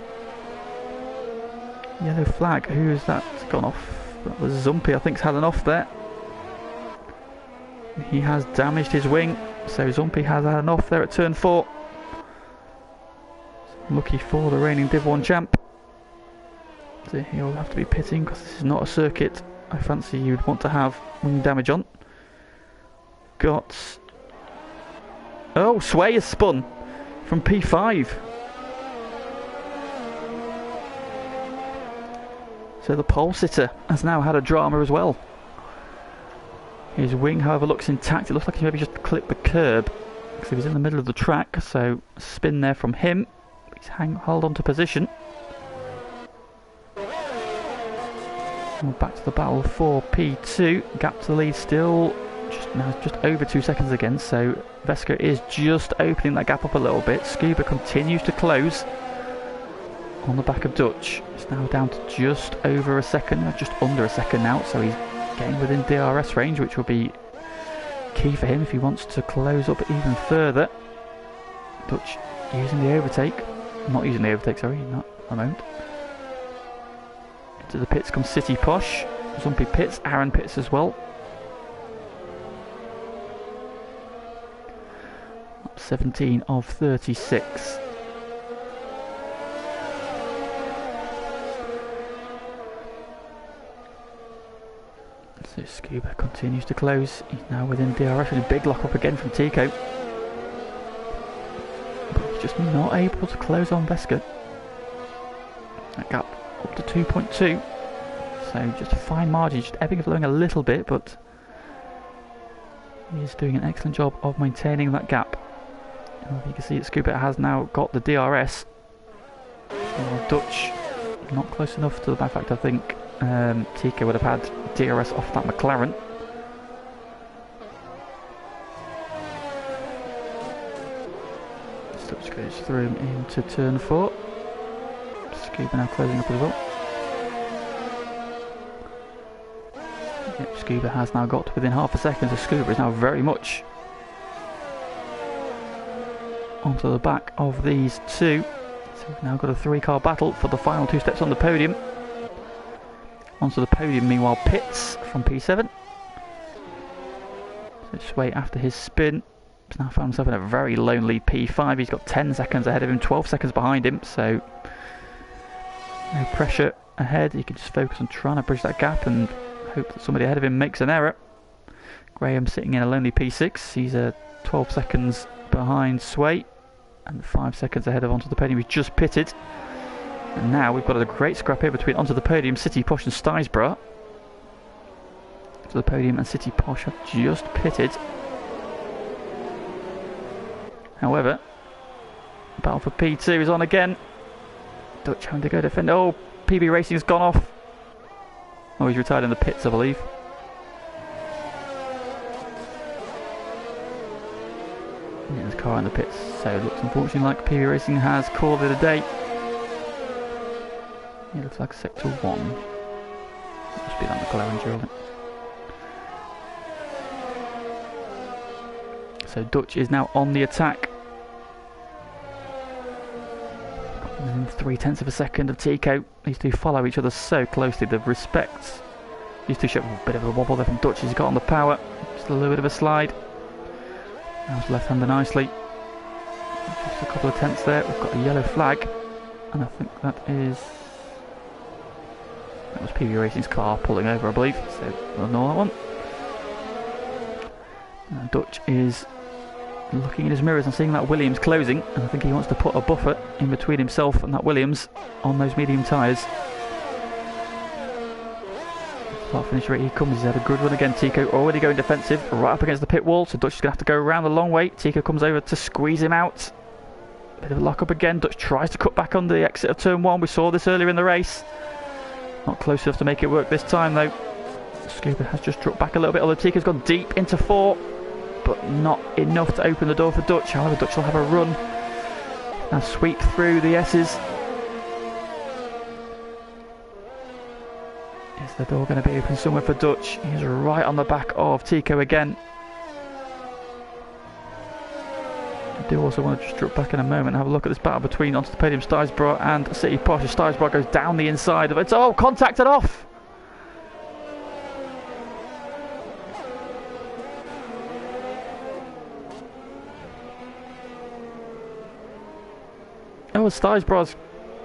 Yellow flag, who's that gone off? That was Zumpy, I think, has had an off there. He has damaged his wing, so Zumpy has had an off there at turn 4. Lucky for the reigning Div 1 champ. So he'll have to be pitting because this is not a circuit I fancy you'd want to have wing damage on. Got... Oh, Sway has spun from P5. So the pole sitter has now had a drama as well. His wing, however, looks intact. It looks like he maybe just clipped the curb because he was in the middle of the track. So spin there from him. He's held on to position. And back to the battle for P2. Gap to the lead still just over 2 seconds again. So Vesco is just opening that gap up a little bit. Scuba continues to close on the back of Dutch. It's now down to just over a second, just under a second now. So he's getting within DRS range, which will be key for him if he wants to close up even further. Dutch using the overtake. Not using the overtake, sorry, not a moment. Into the pits comes City Posh. Zumpy pits, Aaron pits as well. Up 17 of 36. So Scuba continues to close. He's now within DRS with a big lock up again from Tico. But he's just not able to close on Vesco. That gap up to 2.2. So just a fine margin, just ebbing and flowing a little bit, but he is doing an excellent job of maintaining that gap. And you can see that Scuba has now got the DRS. Dutch not close enough to the back. In fact, I think Tico would have had DRS off that McLaren. Dutch goes through him into turn 4. Scuba now closing up as well. Yep, Scuba has now got within half a second, so Scuba is now very much onto the back of these two. So we've now got a 3-car battle for the final 2 steps on the podium. Onto the podium, meanwhile, Pitts from P7. So Sway, after his spin, has now found himself in a very lonely P5. He's got 10 seconds ahead of him, 12 seconds behind him, so no pressure ahead. He can just focus on trying to bridge that gap and hope that somebody ahead of him makes an error. Graham sitting in a lonely P6. He's 12 seconds behind Sway and 5 seconds ahead of onto the podium. He's just pitted. And now we've got a great scrap here between onto the podium, City Posh and Stysborough. To the podium and City Posh have just pitted. However, battle for P2 is on again. Dutch having to go defend. Oh, PB Racing's gone off. Oh, he's retired in the pits, I believe. Yeah, there's a car in the pits, so it looks unfortunately like PB Racing has called it a day. It looks like sector 1. Must be that McLaren drill. So Dutch is now on the attack. Within 0.3 of a second of Tico. These two follow each other so closely. The respect. These two show a bit of a wobble there from Dutch. He's got on the power. Just a little bit of a slide. Now his left-hander nicely. Just a couple of tenths there. We've got a yellow flag. And I think that was PB Racing's car pulling over, I believe. So we'll ignore that one. Now Dutch is looking in his mirrors and seeing that Williams closing, and I think he wants to put a buffer in between himself and that Williams on those medium tyres. Start finish rate he comes. He's had a good run again. Tico already going defensive right up against the pit wall, so Dutch is going to have to go around the long way. Tico comes over to squeeze him out. Bit of a lock up again. Dutch tries to cut back on the exit of turn 1. We saw this earlier in the race. Not close enough to make it work this time though. Scuba has just dropped back a little bit, although Tico's gone deep into 4. but not enough to open the door for Dutch. However, Dutch will have a run and sweep through the S's. Is the door going to be open somewhere for Dutch? He's right on the back of Tico again. I do also want to just drop back in a moment and have a look at this battle between Onto the Podium Stijsbra and City Posh. Stijsbra goes down the inside of it. Oh, contacted off! Oh, Stijsbra's...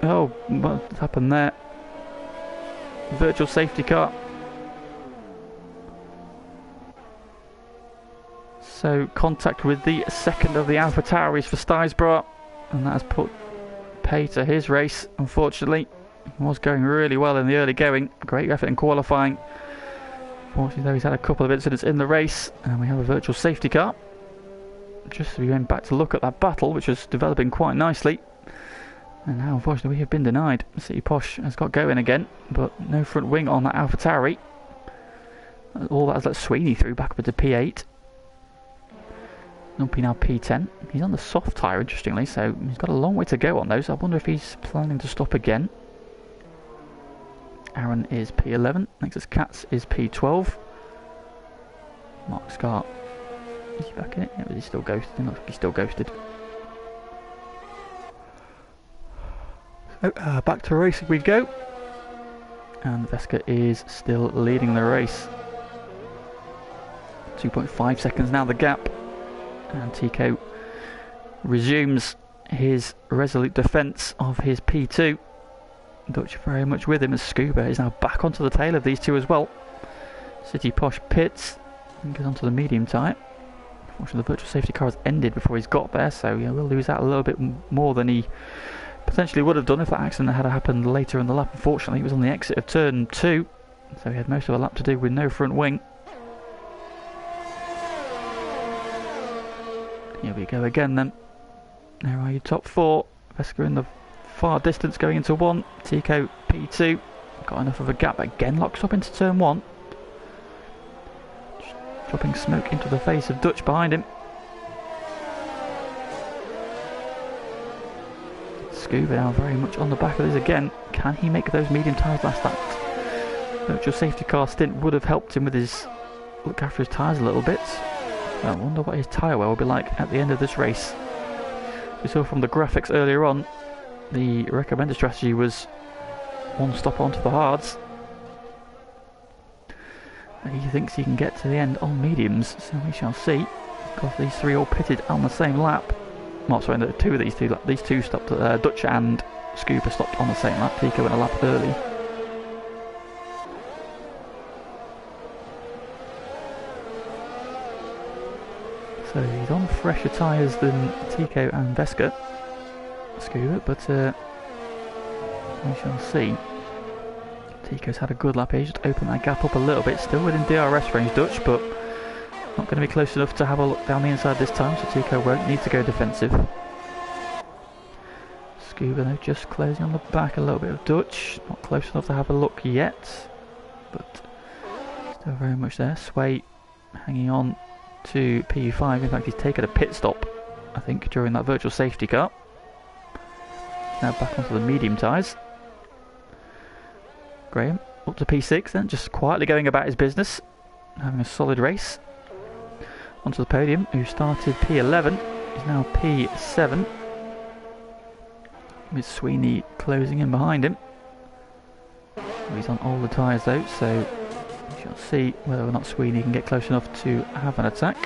Oh, what happened there? Virtual safety car. So contact with the second of the Alpha Tauris for Stijsbra, and that has put pay to his race. Unfortunately, he was going really well in the early going. Great effort in qualifying. Unfortunately, though, he's had a couple of incidents in the race, and we have a virtual safety car. Just as we went back to look at that battle, which was developing quite nicely. And now, unfortunately, we have been denied. City Posh has got going again, but no front wing on that Alpha Tauri. All that has let Sweeney through back up into P8. Numpy now P10. He's on the soft tyre, interestingly, so he's got a long way to go on those. I wonder if he's planning to stop again. Aaron is P11. Next is Katz is P12. Mark Scott. Is he back in it? Yeah, was he still ghosted? Looks like he's still ghosted. Back to racing we go, and Veska is still leading the race. 2.5 seconds now the gap, and Tico resumes his resolute defence of his P2. Dutch very much with him as Scuba is now back onto the tail of these two as well. City Posh pits and goes onto the medium tyre. Unfortunately, the virtual safety car has ended before he's got there, so yeah, we'll lose out a little bit more than he potentially would have done if that accident had happened later in the lap. Unfortunately, he was on the exit of turn 2, so he had most of the lap to do with no front wing. Here we go again then. There are your top 4. Veska in the far distance going into 1. Tico P2. Got enough of a gap, again locks up into turn 1. Just dropping smoke into the face of Dutch behind him. Scuba now very much on the back of this again. Can he make those medium tyres last? That virtual safety car stint would have helped him with his look after his tyres a little bit. I wonder what his tyre wear will be like at the end of this race. We saw from the graphics earlier on, the recommended strategy was one stop onto the hards. And he thinks he can get to the end on mediums, so we shall see. Because these three all pitted on the same lap. Well, sorry, two of these two stopped. Dutch and Scuba stopped on the same lap. Tico went a lap early. So he's on fresher tyres than Tico and Veska, Scuba, but we shall see. Tico's had a good lap here, just opened that gap up a little bit, still within DRS range, Dutch, but not going to be close enough to have a look down the inside this time, so Tico won't need to go defensive. Scuba though just closing on the back a little bit of Dutch, not close enough to have a look yet, but still very much there. Sway hanging on to P5, in fact he's taken a pit stop, I think, during that virtual safety car. Now back onto the medium tyres. Graham up to P6 then, just quietly going about his business, having a solid race. Onto the podium, who started P11, is now P7, with Sweeney closing in behind him. He's on all the tyres though, so we shall see whether or not Sweeney can get close enough to have an attack.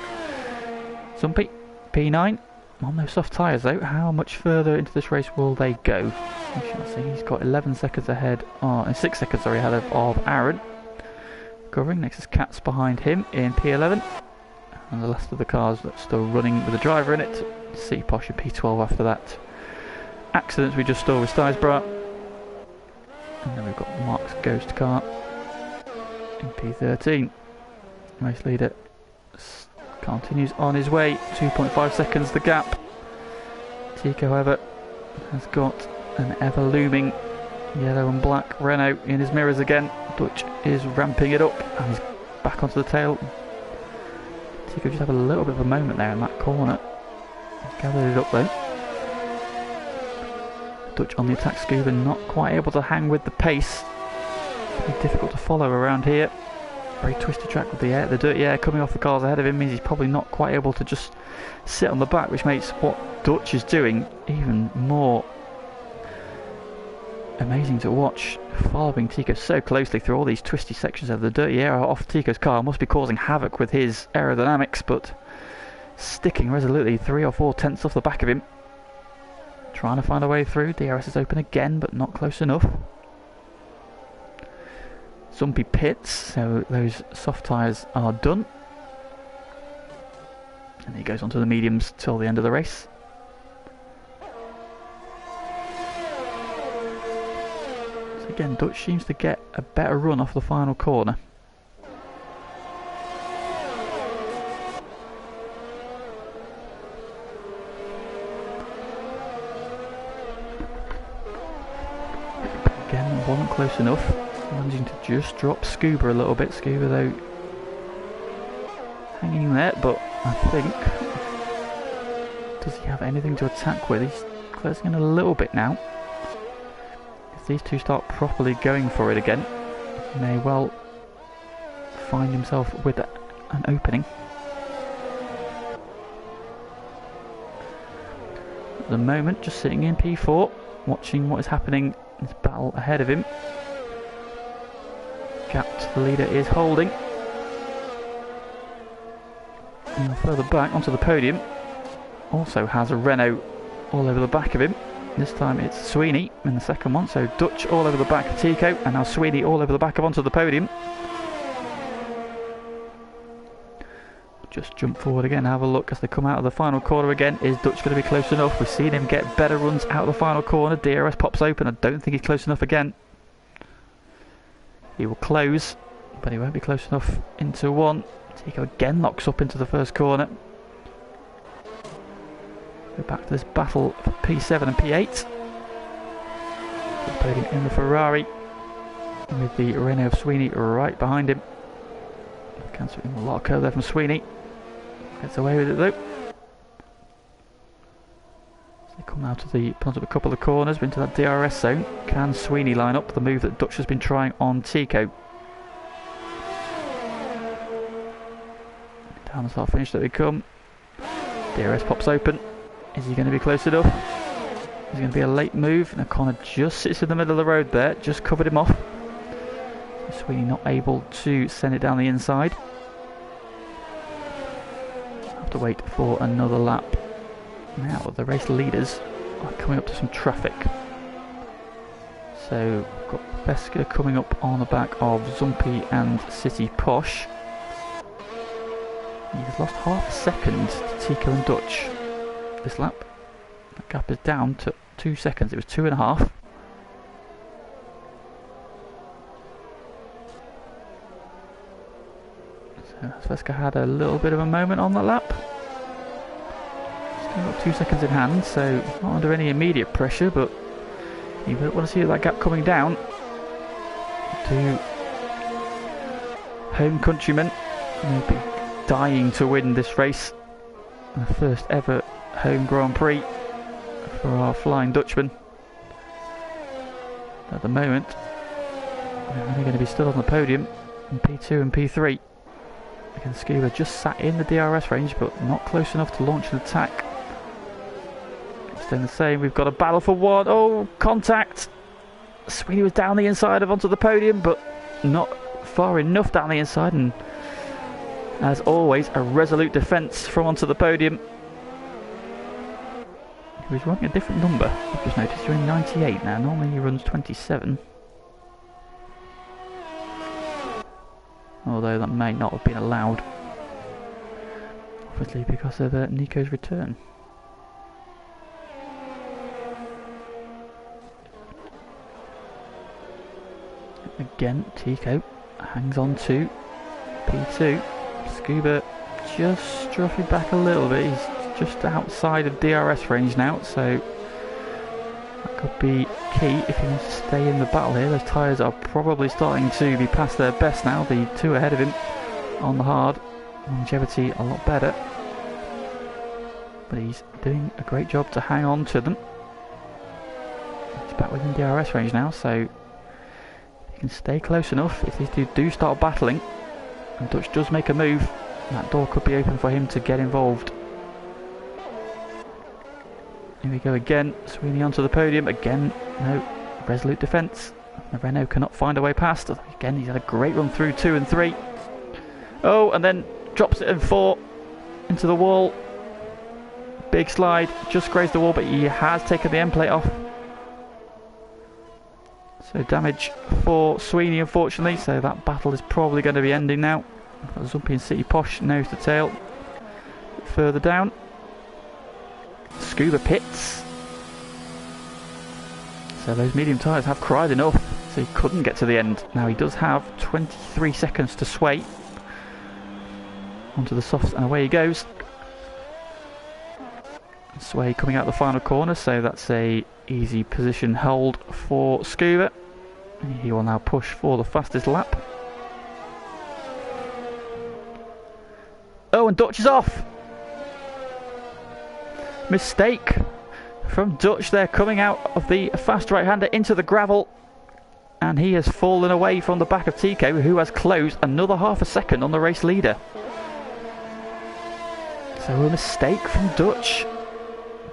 Zumpy, P9, on those soft tyres though. How much further into this race will they go? We shall see. He's got 11 seconds ahead, 6 seconds sorry, ahead of Aaron. Covering, next is Katz behind him in P11. And the last of the cars that's still running with a driver in it. City Posh in P12 after that accident we just saw with Stijsbra. And then we've got Mark's ghost car in P13. Race leader continues on his way. 2.5 seconds the gap. Tico, however, has got an ever looming yellow and black Renault in his mirrors again. Dutch is ramping it up and he's back onto the tail. Tico just have a little bit of a moment there in that corner. He's gathered it up though. Dutch on the attack, Scuba not quite able to hang with the pace. Pretty difficult to follow around here. Very twisty track with the dirty air coming off the cars ahead of him means he's probably not quite able to just sit on the back, which makes what Dutch is doing even more amazing to watch. Following Tico so closely through all these twisty sections of the dirty air off Tico's car must be causing havoc with his aerodynamics, but sticking resolutely 3 or 4 tenths off the back of him. Trying to find a way through. DRS is open again, but not close enough. Zumpy pits, so those soft tyres are done. And he goes on to the mediums till the end of the race. So again, Dutch seems to get a better run off the final corner. Again, wasn't close enough. Managing to just drop Scuba a little bit. Scuba though hanging there, but I think, does he have anything to attack with? He's closing in a little bit now. If these two start properly going for it again, he may well find himself with an opening. At the moment, just sitting in P4, watching what is happening in this battle ahead of him. Gap to the leader is holding. And further back onto the podium also has a Renault all over the back of him. This time it's Sweeney in the second one, so Dutch all over the back of Tico, and now Sweeney all over the back of onto the podium. Just jump forward again, have a look as they come out of the final corner again. Is Dutch going to be close enough? We've seen him get better runs out of the final corner. DRS pops open. I don't think he's close enough again. He will close, but he won't be close enough into one. Tico again locks up into the first corner. Go back to this battle for P7 and P8. Podium in the Ferrari with the Renault of Sweeney right behind him. Cancelling a lot of curve there from Sweeney. Gets away with it though. So they come out to the front of a couple of corners into that DRS zone. Can Sweeney line up the move that Dutch has been trying on Tico? Down the start finish that they come. DRS pops open. Is he going to be close enough? Is it going to be a late move? And O'Connor just sits in the middle of the road there, just covered him off. Sweeney not able to send it down the inside. Have to wait for another lap. Now the race leaders are coming up to some traffic. So we've got Veska coming up on the back of Zumpy and City Posh. He's lost half a second to Tico and Dutch this lap. That gap is down to 2 seconds. It was 2.5. Veska had a little bit of a moment on that lap. Still got 2 seconds in hand, so not under any immediate pressure, but you don't want to see that gap coming down to home countrymen who will be dying to win this race. The first ever home Grand Prix for our Flying Dutchman. At the moment, they're only going to be stood on the podium in P2 and P3. Again, Scuba just sat in the DRS range, but not close enough to launch an attack. Staying the same, we've got a battle for one. Oh, contact! Sweeney was down the inside of onto the podium, but not far enough down the inside, and as always, a resolute defence from onto the podium. He was running a different number, I've just noticed. He's running 98 now, normally he runs 27. Although that may not have been allowed, obviously because of Nico's return. Again, Tico hangs on to P2. Scuba just struffing back a little bit. He's just outside of DRS range now, so that could be key if he wants to stay in the battle here. Those tyres are probably starting to be past their best now, the two ahead of him on the hard. longevity a lot better. But he's doing a great job to hang on to them. He's back within DRS range now, so he can stay close enough. If these two do start battling, and Dutch does make a move, that door could be open for him to get involved. Here we go again, Sweeney onto the podium. Again, no, resolute defence. The Renault cannot find a way past. Again, he's had a great run through 2 and 3. Oh, and then drops it in 4 into the wall. Big slide, just grazed the wall, but he has taken the end plate off. So damage for Sweeney, unfortunately. So that battle is probably going to be ending now. Zumpy and City Posh nose to tail. Further down, Scuba pits. So those medium tyres have cried enough, so he couldn't get to the end. Now he does have 23 seconds to sway onto the softs, and away he goes. Sway coming out the final corner, so that's a easy position hold for Scuba. He will now push for the fastest lap. Oh, and Dutch is off! Mistake from Dutch there, coming out of the fast right-hander into the gravel. And he has fallen away from the back of Tico, who has closed another half a second on the race leader. So a mistake from Dutch.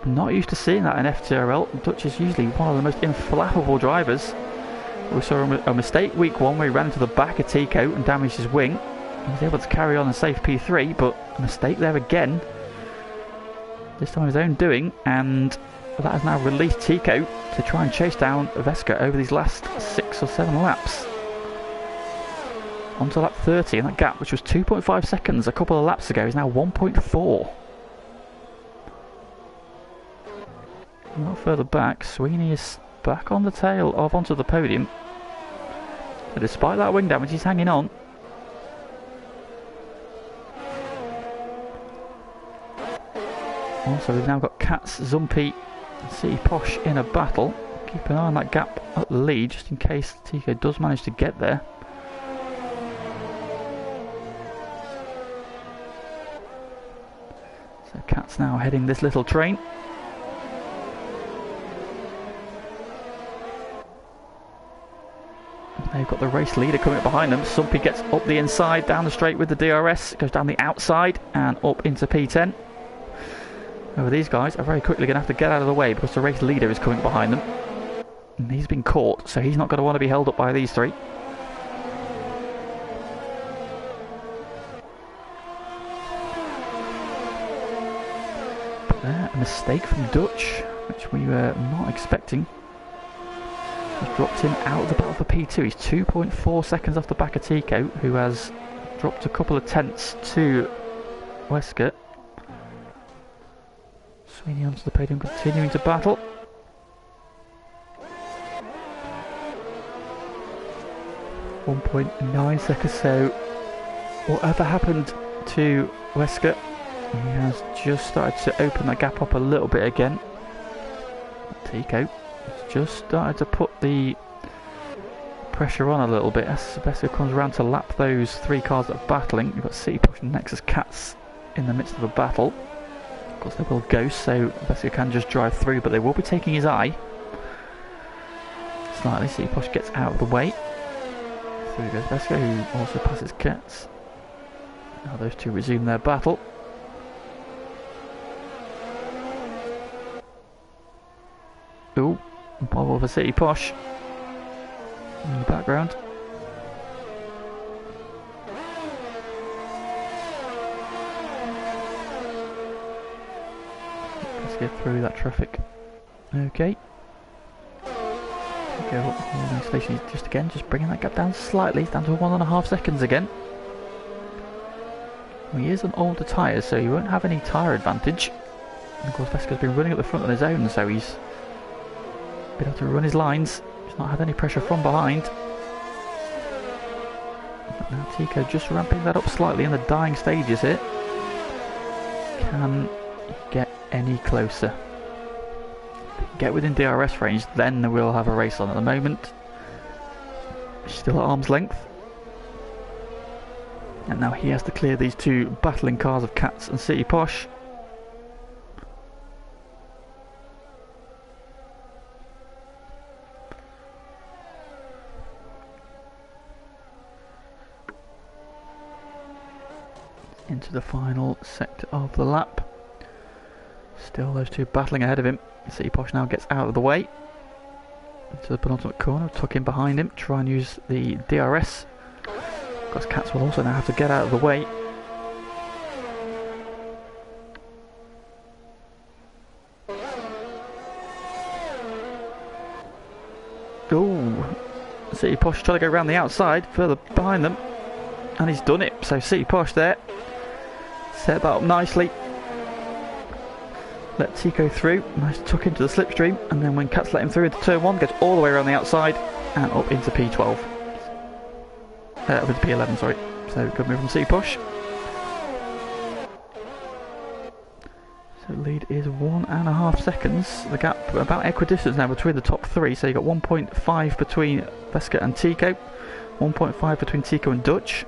I'm not used to seeing that in FTRL. Dutch is usually one of the most inflammable drivers. We saw a mistake week 1 where he ran into the back of Tico and damaged his wing. He was able to carry on and save P3, but a mistake there again. This time of his own doing, and that has now released Tico to try and chase down Vesca over these last 6 or 7 laps. Onto lap 30, and that gap, which was 2.5 seconds a couple of laps ago, is now 1.4. A lot further back, Sweeney is back on the tail of onto the podium. So despite that wing damage, he's hanging on. Also, we've now got Katz, Zumpy and City Posh in a battle. Keep an eye on that gap at the lead, just in case Tico does manage to get there. So Katz now heading this little train. They've got the race leader coming up behind them. Zumpy gets up the inside, down the straight with the DRS, goes down the outside and up into P10. However, these guys are very quickly going to have to get out of the way because the race leader is coming behind them. And he's been caught, so he's not going to want to be held up by these three. But there, a mistake from Dutch, which we were not expecting. Has dropped him out of the battle for P2. He's 2.4 seconds off the back of Tico, who has dropped a couple of tenths to Wesker. Sweeney onto the podium, continuing to battle. .9 seconds, so whatever happened to Wesker, he has just started to open that gap up a little bit again. Tico has just started to put the pressure on a little bit as Wesker comes around to lap those 3 cars that are battling. You've got City pushing Nexus Cats in the midst of a battle. Of course they will ghost, so Wesker can just drive through, but they will be taking his eye. Slightly, City Push gets out of the way. Through goes Wesker, who also passes Cats. Now those two resume their battle. Ooh, bobble for City Posh in the background. Let's get through that traffic. Okay. Go up the holding station just bringing that gap down slightly, down to 1.5 seconds again. Well, he is on older tyres, so he won't have any tyre advantage. And of course, Vesca's been running at the front on his own, so he's been able to run his lines. He's not had any pressure from behind. But now Tico just ramping that up slightly in the dying stages here. Can he get any closer? Get within DRS range, then we'll have a race on. At the moment, still at arm's length. And now he has to clear these two battling cars of Cats and City Posh. Into the final sector of the lap. Still those two battling ahead of him. City Posh now gets out of the way. Into the penultimate corner, tuck in behind him, try and use the DRS. Because Cats will also now have to get out of the way. Oh, City Posh trying to go around the outside, further behind them. And he's done it, so City Posh there. Set that up nicely. Let Tico through, nice tuck into the slipstream, and then when Cats let him through into turn 1, gets all the way around the outside and up into P12. Up into P11, sorry. So good move from City Posh. So lead is 1.5 seconds. The gap about equidistant now between the top three. So you got 1.5 between Vesca and Tico, 1.5 between Tico and Dutch.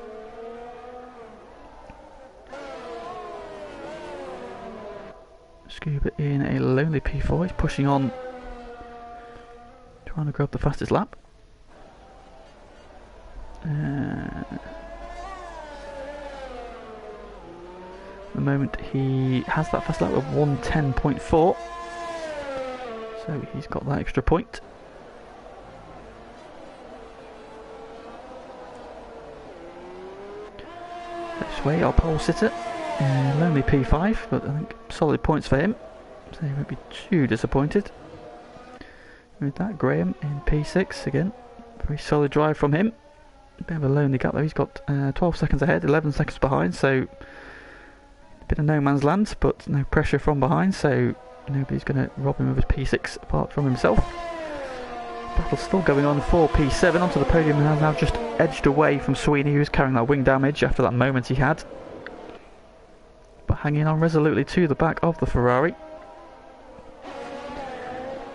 Scuba in a lonely P4, he's pushing on, trying to grab the fastest lap. At the moment he has that fast lap of 1:10.4, so he's got that extra point. This way our pole sitter. Lonely P5, but I think solid points for him, so he won't be too disappointed with that. Graham in P6 again, very solid drive from him. A bit of a lonely gap though, he's got 12 seconds ahead, 11 seconds behind, so a bit of no man's land, but no pressure from behind, so nobody's going to rob him of his P6 apart from himself. Battle's still going on for P7, onto the podium, and has now just edged away from Sweeney, who's carrying that wing damage after that moment he had. But hanging on resolutely to the back of the Ferrari.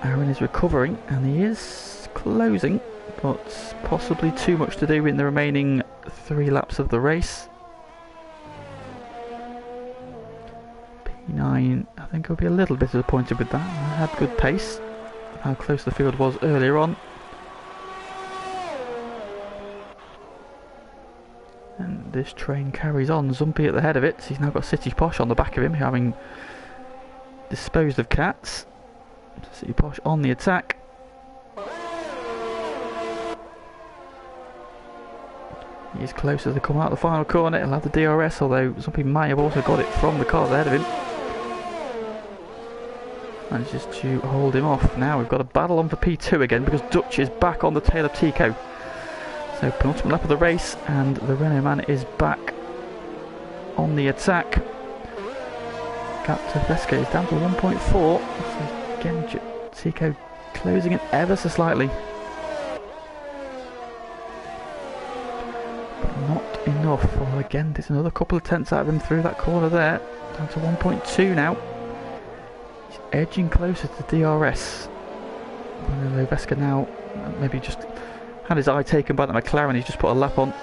Aaron is recovering and he is closing, but possibly too much to do in the remaining 3 laps of the race. P9, I think I'll be a little bit disappointed with that. I had good pace, how close the field was earlier on. And this train carries on, Zumpy at the head of it. He's now got City Posh on the back of him, having disposed of Cats. City Posh on the attack. He's close as they come out the final corner. He'll have the DRS, although Zumpy might have also got it from the car ahead of him. Manages to hold him off. Now we've got a battle on for P2 again, because Dutch is back on the tail of Tico. So penultimate lap of the race, and the Renault man is back on the attack. Gap to Vesca is down to 1.4. So again, Tico closing it ever so slightly. But not enough. Well, again, there's another couple of tenths out of him through that corner there. Down to 1.2 now. He's edging closer to DRS. Vesca now maybe just had his eye taken by the McLaren, he's just put a lap on.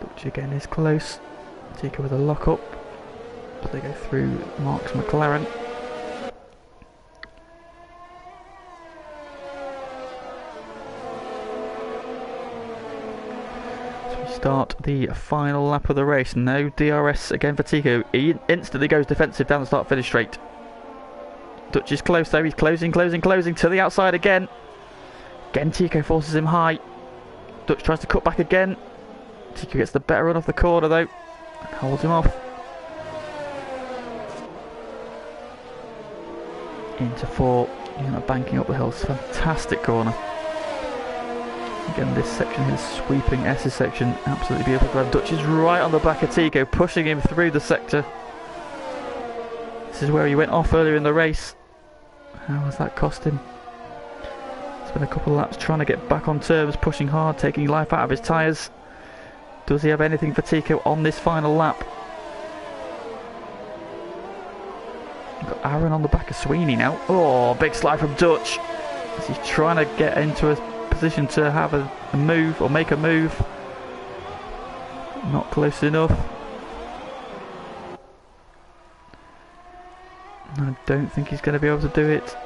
Dutch again is close. Tico with a lock up. But they go through Mark's McLaren. Start the final lap of the race. No DRS again for Tico. He instantly goes defensive down the start finish straight. Dutch is close though. He's closing to the outside again. Again Tico forces him high. Dutch tries to cut back again. Tico gets the better run off the corner though and holds him off. Into 4. He's not banking up the hill. It's a fantastic corner. Again, this section here, sweeping S's section, absolutely beautiful drive. Dutch is right on the back of Tico, pushing him through the sector. This is where he went off earlier in the race. How has that cost him? Spent a couple of laps trying to get back on terms, pushing hard, taking life out of his tyres. Does he have anything for Tico on this final lap? We've got Aaron on the back of Sweeney now. Oh, big slide from Dutch. as he's trying to get into a position to have a move or make a move. Not close enough. I don't think he's going to be able to do it.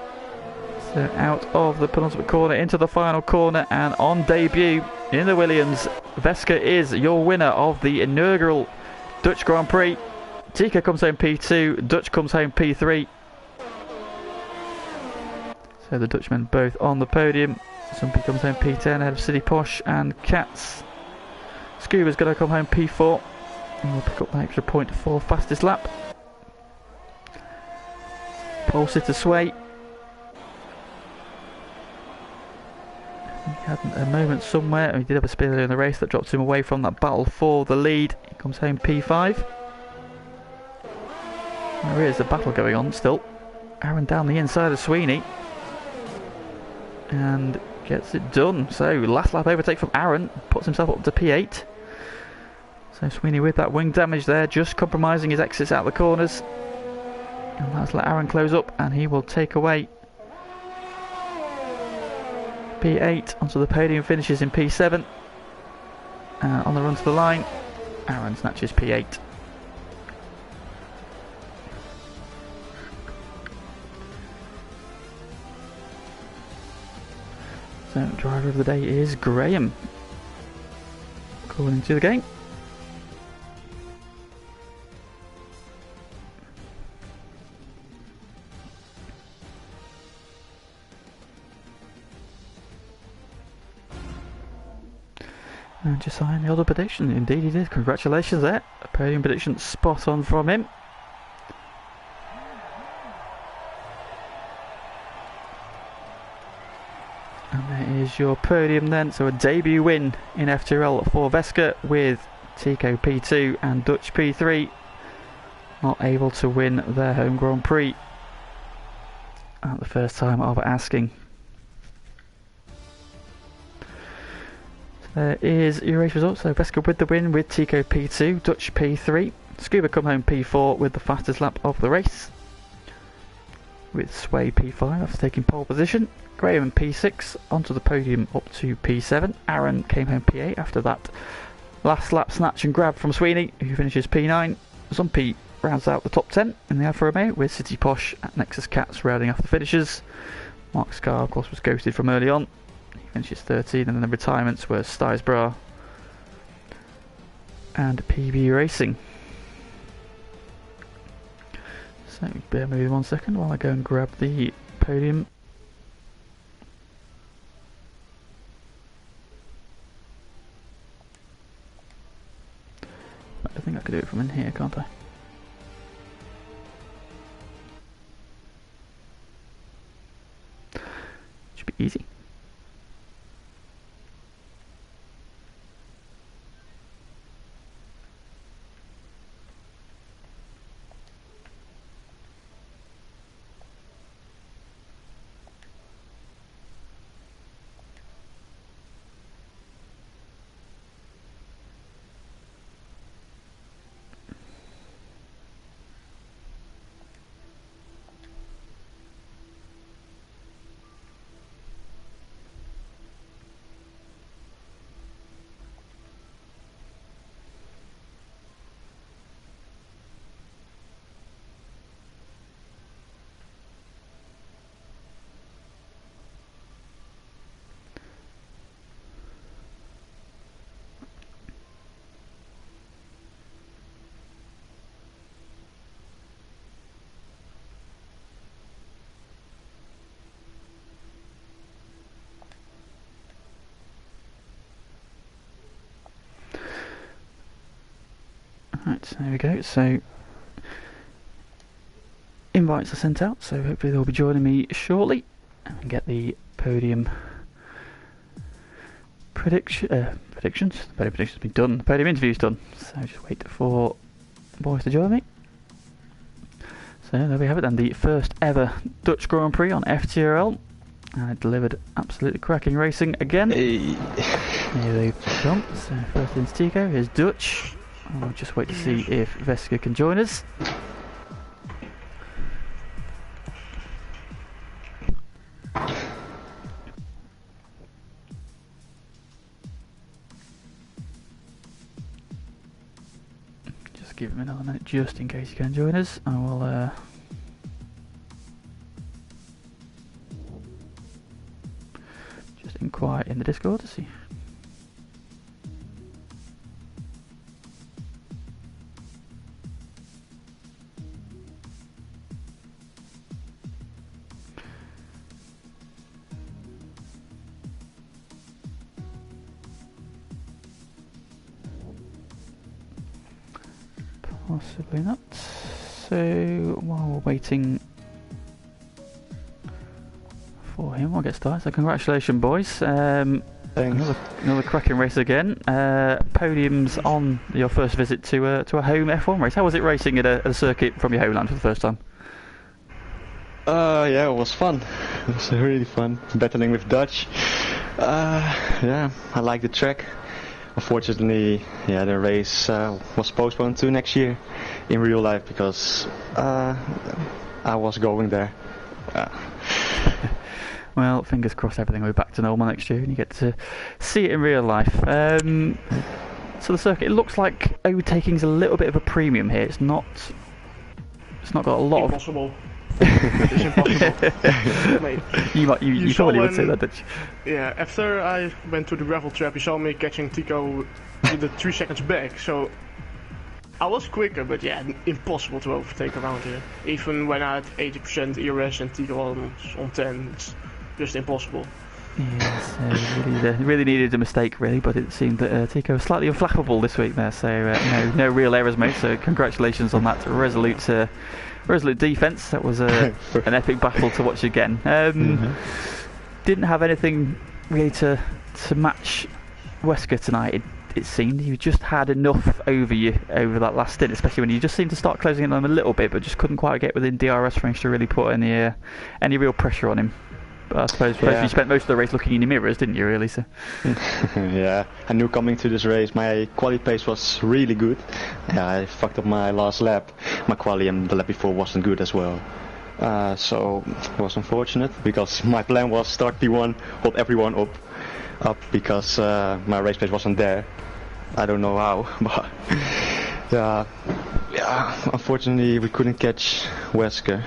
So out of the penultimate corner into the final corner, and on debut in the Williams, Veska is your winner of the inaugural Dutch Grand Prix. Tico comes home P2, Dutch comes home P3. So the Dutchmen both on the podium. Sumpy comes home P10 ahead of City Posh and Cats. Scuba's going to come home P4 and we'll pick up that extra point for fastest lap. Pole sitter Sway. He had a moment somewhere, and he did have a spin earlier in the race that dropped him away from that battle for the lead. He comes home P5. There is a battle going on still. Aaron down the inside of Sweeney. And gets it done. So last lap overtake from Aaron, puts himself up to P8. So Sweeney with that wing damage there, just compromising his exits out of the corners. And that's let Aaron close up, and he will take away P8 onto the podium, finishes in P7. On the run to the line, Aaron snatches P8. So driver of the day is Graham. Calling to the game. And just signed the other prediction. Indeed he did. Congratulations there. A podium prediction spot on from him. And there is your podium then. So a debut win in FTRL for Veska, with Tico P2 and Dutch P3 not able to win their home Grand Prix at the first time of asking. There is your race results. So Veska with the win with Tico P2, Dutch P3. Scuba come home P4 with the fastest lap of the race, with Sway P5 after taking pole position. Graham P6 onto the podium up to P7. Aaron came home P8 after that last lap snatch and grab from Sweeney, who finishes P9. Zumpy rounds out the top 10 in the Alfa Romeo, with City Posh and Nexus Cats rounding off the finishers. Mark Scar of course was ghosted from early on. He finishes 13, and then the retirements were Stysbra and PB Racing. So bear with me 1 second while I go and grab the podium. I think I could do it from in here, can't I? Should be easy. Right, so there we go. So invites are sent out, so hopefully they'll be joining me shortly and get the podium predictions. The podium predictions have been done. The podium interview's done. So just wait for the boys to join me. So there we have it then, the first ever Dutch Grand Prix on FTRL. And it delivered absolutely cracking racing again. Hey. Here they come. So first in Tico, here's Dutch. And we'll just wait to see if Veska can join us. another minute just in case you can join us. I will just inquire in the Discord to see. Possibly not. So while we're waiting for him, we'll get started. So congratulations, boys. Thanks. Another cracking race again. Podiums on your first visit to a home F1 race. How was it racing at a circuit from your homeland for the first time? Yeah, it was fun. It was really fun. Battling with Dutch. Yeah, I like the track. Unfortunately, yeah, the race was postponed to next year in real life because I was going there. Well, fingers crossed everything will be back to normal next year and you get to see it in real life. So the circuit, it looks like overtaking's a little bit of a premium here. It's not got a lot impossible. It's impossible. Mate, you probably would say that, didn't you? Yeah, after I went to the gravel trap, you saw me catching Tico with the 3 seconds back, so I was quicker, but yeah, impossible to overtake around here. Even when I had 80% ERS and Tico on 10, it's just impossible. Yes, really needed a mistake, really, but it seemed that Tico was slightly unflappable this week there, so no real errors, mate, so congratulations on that resolute defence. That was an epic battle to watch again. Didn't have anything really to match Wesker tonight, it seemed. You just had enough over you over that last stint, especially when you just seemed to start closing in on him a little bit, but just couldn't quite get within DRS range to really put any real pressure on him. But I suppose you spent most of the race looking in your mirrors, didn't you, really? So. Yeah, I knew coming to this race my quali pace was really good. Yeah, I fucked up my last lap. My quali and the lap before wasn't good as well. So it was unfortunate because my plan was start P1, hold everyone up because my race pace wasn't there. I don't know how, but yeah, unfortunately we couldn't catch Wesker.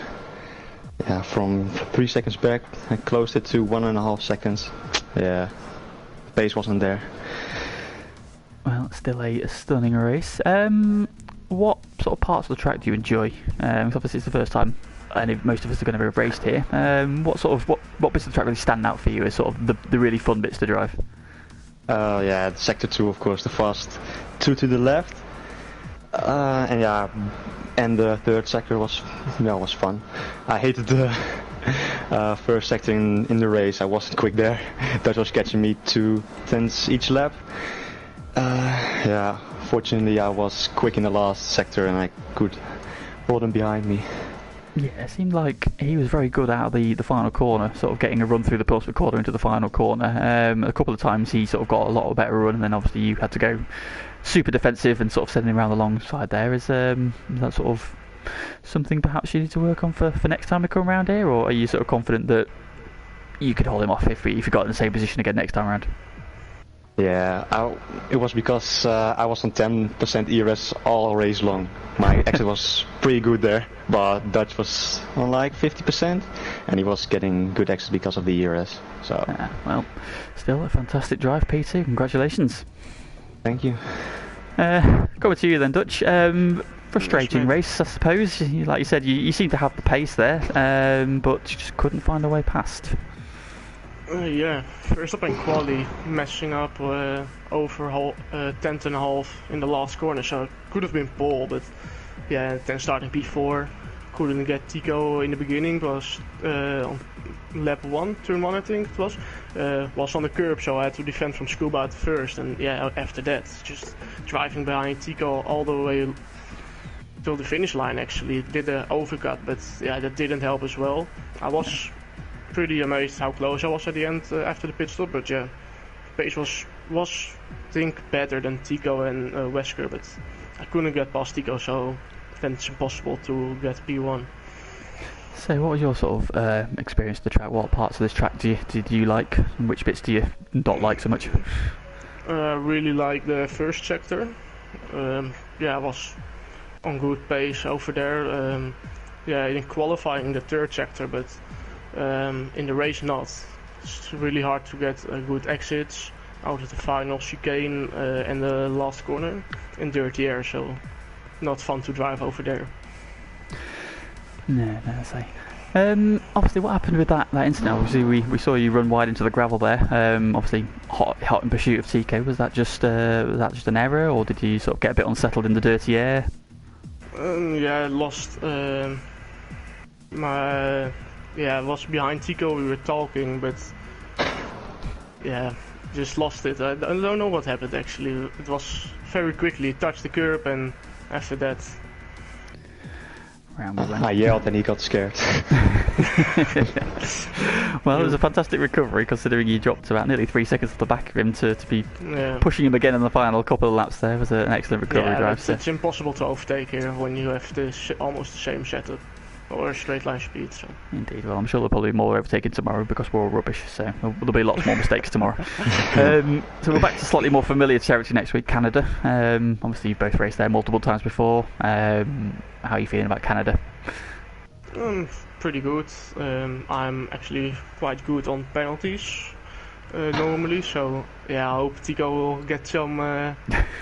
Yeah, from 3 seconds back, I closed it to 1.5 seconds. Yeah, pace wasn't there. Well, still a stunning race. What sort of parts of the track do you enjoy? Obviously it's the first time, and most of us are going to have raced here. What bits of the track really stand out for you as sort of the really fun bits to drive? Yeah, sector 2, of course, the fast 2 to the left. And the third sector was fun. I hated the first sector in the race. I wasn't quick there. That was catching me 2 tenths each lap. Yeah, fortunately I was quick in the last sector and I could hold him behind me. Yeah, it seemed like he was very good out of the final corner, sort of getting a run through the Pulsford corner into the final corner. A couple of times he sort of got a lot better run, and then obviously you had to go super defensive and sort of sending him around the long side there. Is that sort of something perhaps you need to work on for next time we come around here, or are you sort of confident that you could hold him off if you got in the same position again next time around? Yeah, it was because I was on 10% ERS all race long. My exit was pretty good there, but Dutch was on like 50%, and he was getting good exit because of the ERS. So well, still a fantastic drive, P2. Congratulations. Thank you. Coming to you then, Dutch. Frustrating race, I suppose. Like you said, you seem to have the pace there, but you just couldn't find a way past. Yeah, first up in quali, messing up over tenth and a half in the last corner, so it could have been pole, but yeah, then starting P4, couldn't get Tico in the beginning, was on lap 1, turn 1 I think it was on the curb, so I had to defend from Scuba at first, and yeah, after that, just driving behind Tico all the way till the finish line actually, did the overcut, but yeah, that didn't help as well. I was pretty amazed how close I was at the end after the pit stop, but yeah, pace was I think better than Tico and Wesker, but I couldn't get past Tico, so then it's impossible to get P1. So what was your sort of experience of the track? What parts of this track did you like, and which bits do you not like so much? Really like the first sector. Yeah, I was on good pace over there. Yeah, in qualifying in the third sector, but in the race not. It's really hard to get good exits out of the final chicane and the last corner in dirty air, so not fun to drive over there. No, I say. Obviously, what happened with that incident? Obviously, we saw you run wide into the gravel there. Obviously, hot in pursuit of TK. Was that just an error, or did you sort of get a bit unsettled in the dirty air? Yeah, I lost I was behind Tico. We were talking, but yeah, just lost it. I don't know what happened actually. It was very quickly. Touched the curb, and after that. I yelled and he got scared. Well, it was a fantastic recovery considering you dropped about nearly 3 seconds off the back of him to be pushing him again in the final couple of laps there. It was an excellent recovery drive. It's impossible to overtake here when you have almost the same setup or straight line speed. So. Indeed, well I'm sure there'll probably be more overtaking tomorrow because we're all rubbish, so there'll be lots more mistakes tomorrow. So we're back to slightly more familiar territory next week, Canada. Obviously you've both raced there multiple times before. How are you feeling about Canada? Pretty good. I'm actually quite good on penalties normally, so yeah, I hope Tico will get some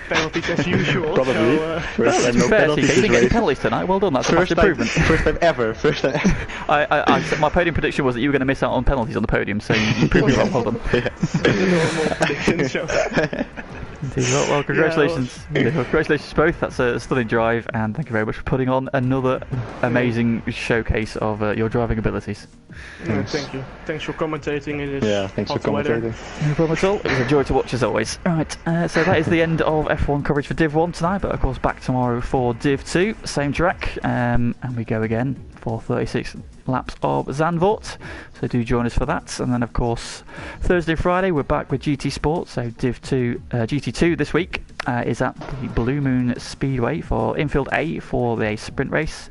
penalties as usual. Probably. So, first time no penalties. You didn't get any penalties tonight. Well done. That's a fast improvement. First time ever. First time. My podium prediction was that you were going to miss out on penalties on the podium, so you proved me wrong. Well done. normal prediction. So. Indeed. Well, congratulations. Congratulations both. That's a stunning drive, and thank you very much for putting on another amazing showcase of your driving abilities. Thank you. Thanks for commentating in this thanks for hot weather. commentating. No problem at all. It was a joy to watch as always. Right, so that is the end of F1 coverage for Div 1 tonight, but of course back tomorrow for Div 2, same track, and we go again for 36 laps of Zandvoort, so do join us for that. And then of course Thursday and Friday we're back with GT Sport, so Div 2 GT2 this week is at the Blue Moon Speedway for infield A for the sprint race.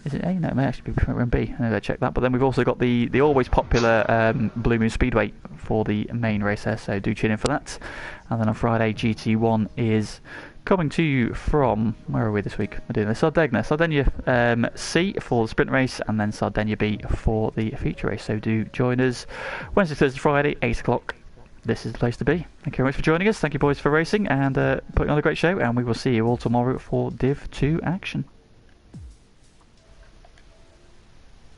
Is it A? No, it may actually be sprint B. I know check that. But then we've also got the always popular Blue Moon Speedway for the main race there, so do tune in for that. And then on Friday GT1 is coming to you from, where are we this week? We're doing the Sardinia C for the sprint race, and then Sardinia B for the feature race. So do join us Wednesday, Thursday, Friday, 8 o'clock. This is the place to be. Thank you very much for joining us. Thank you boys for racing and putting on a great show, and we will see you all tomorrow for Div 2 action.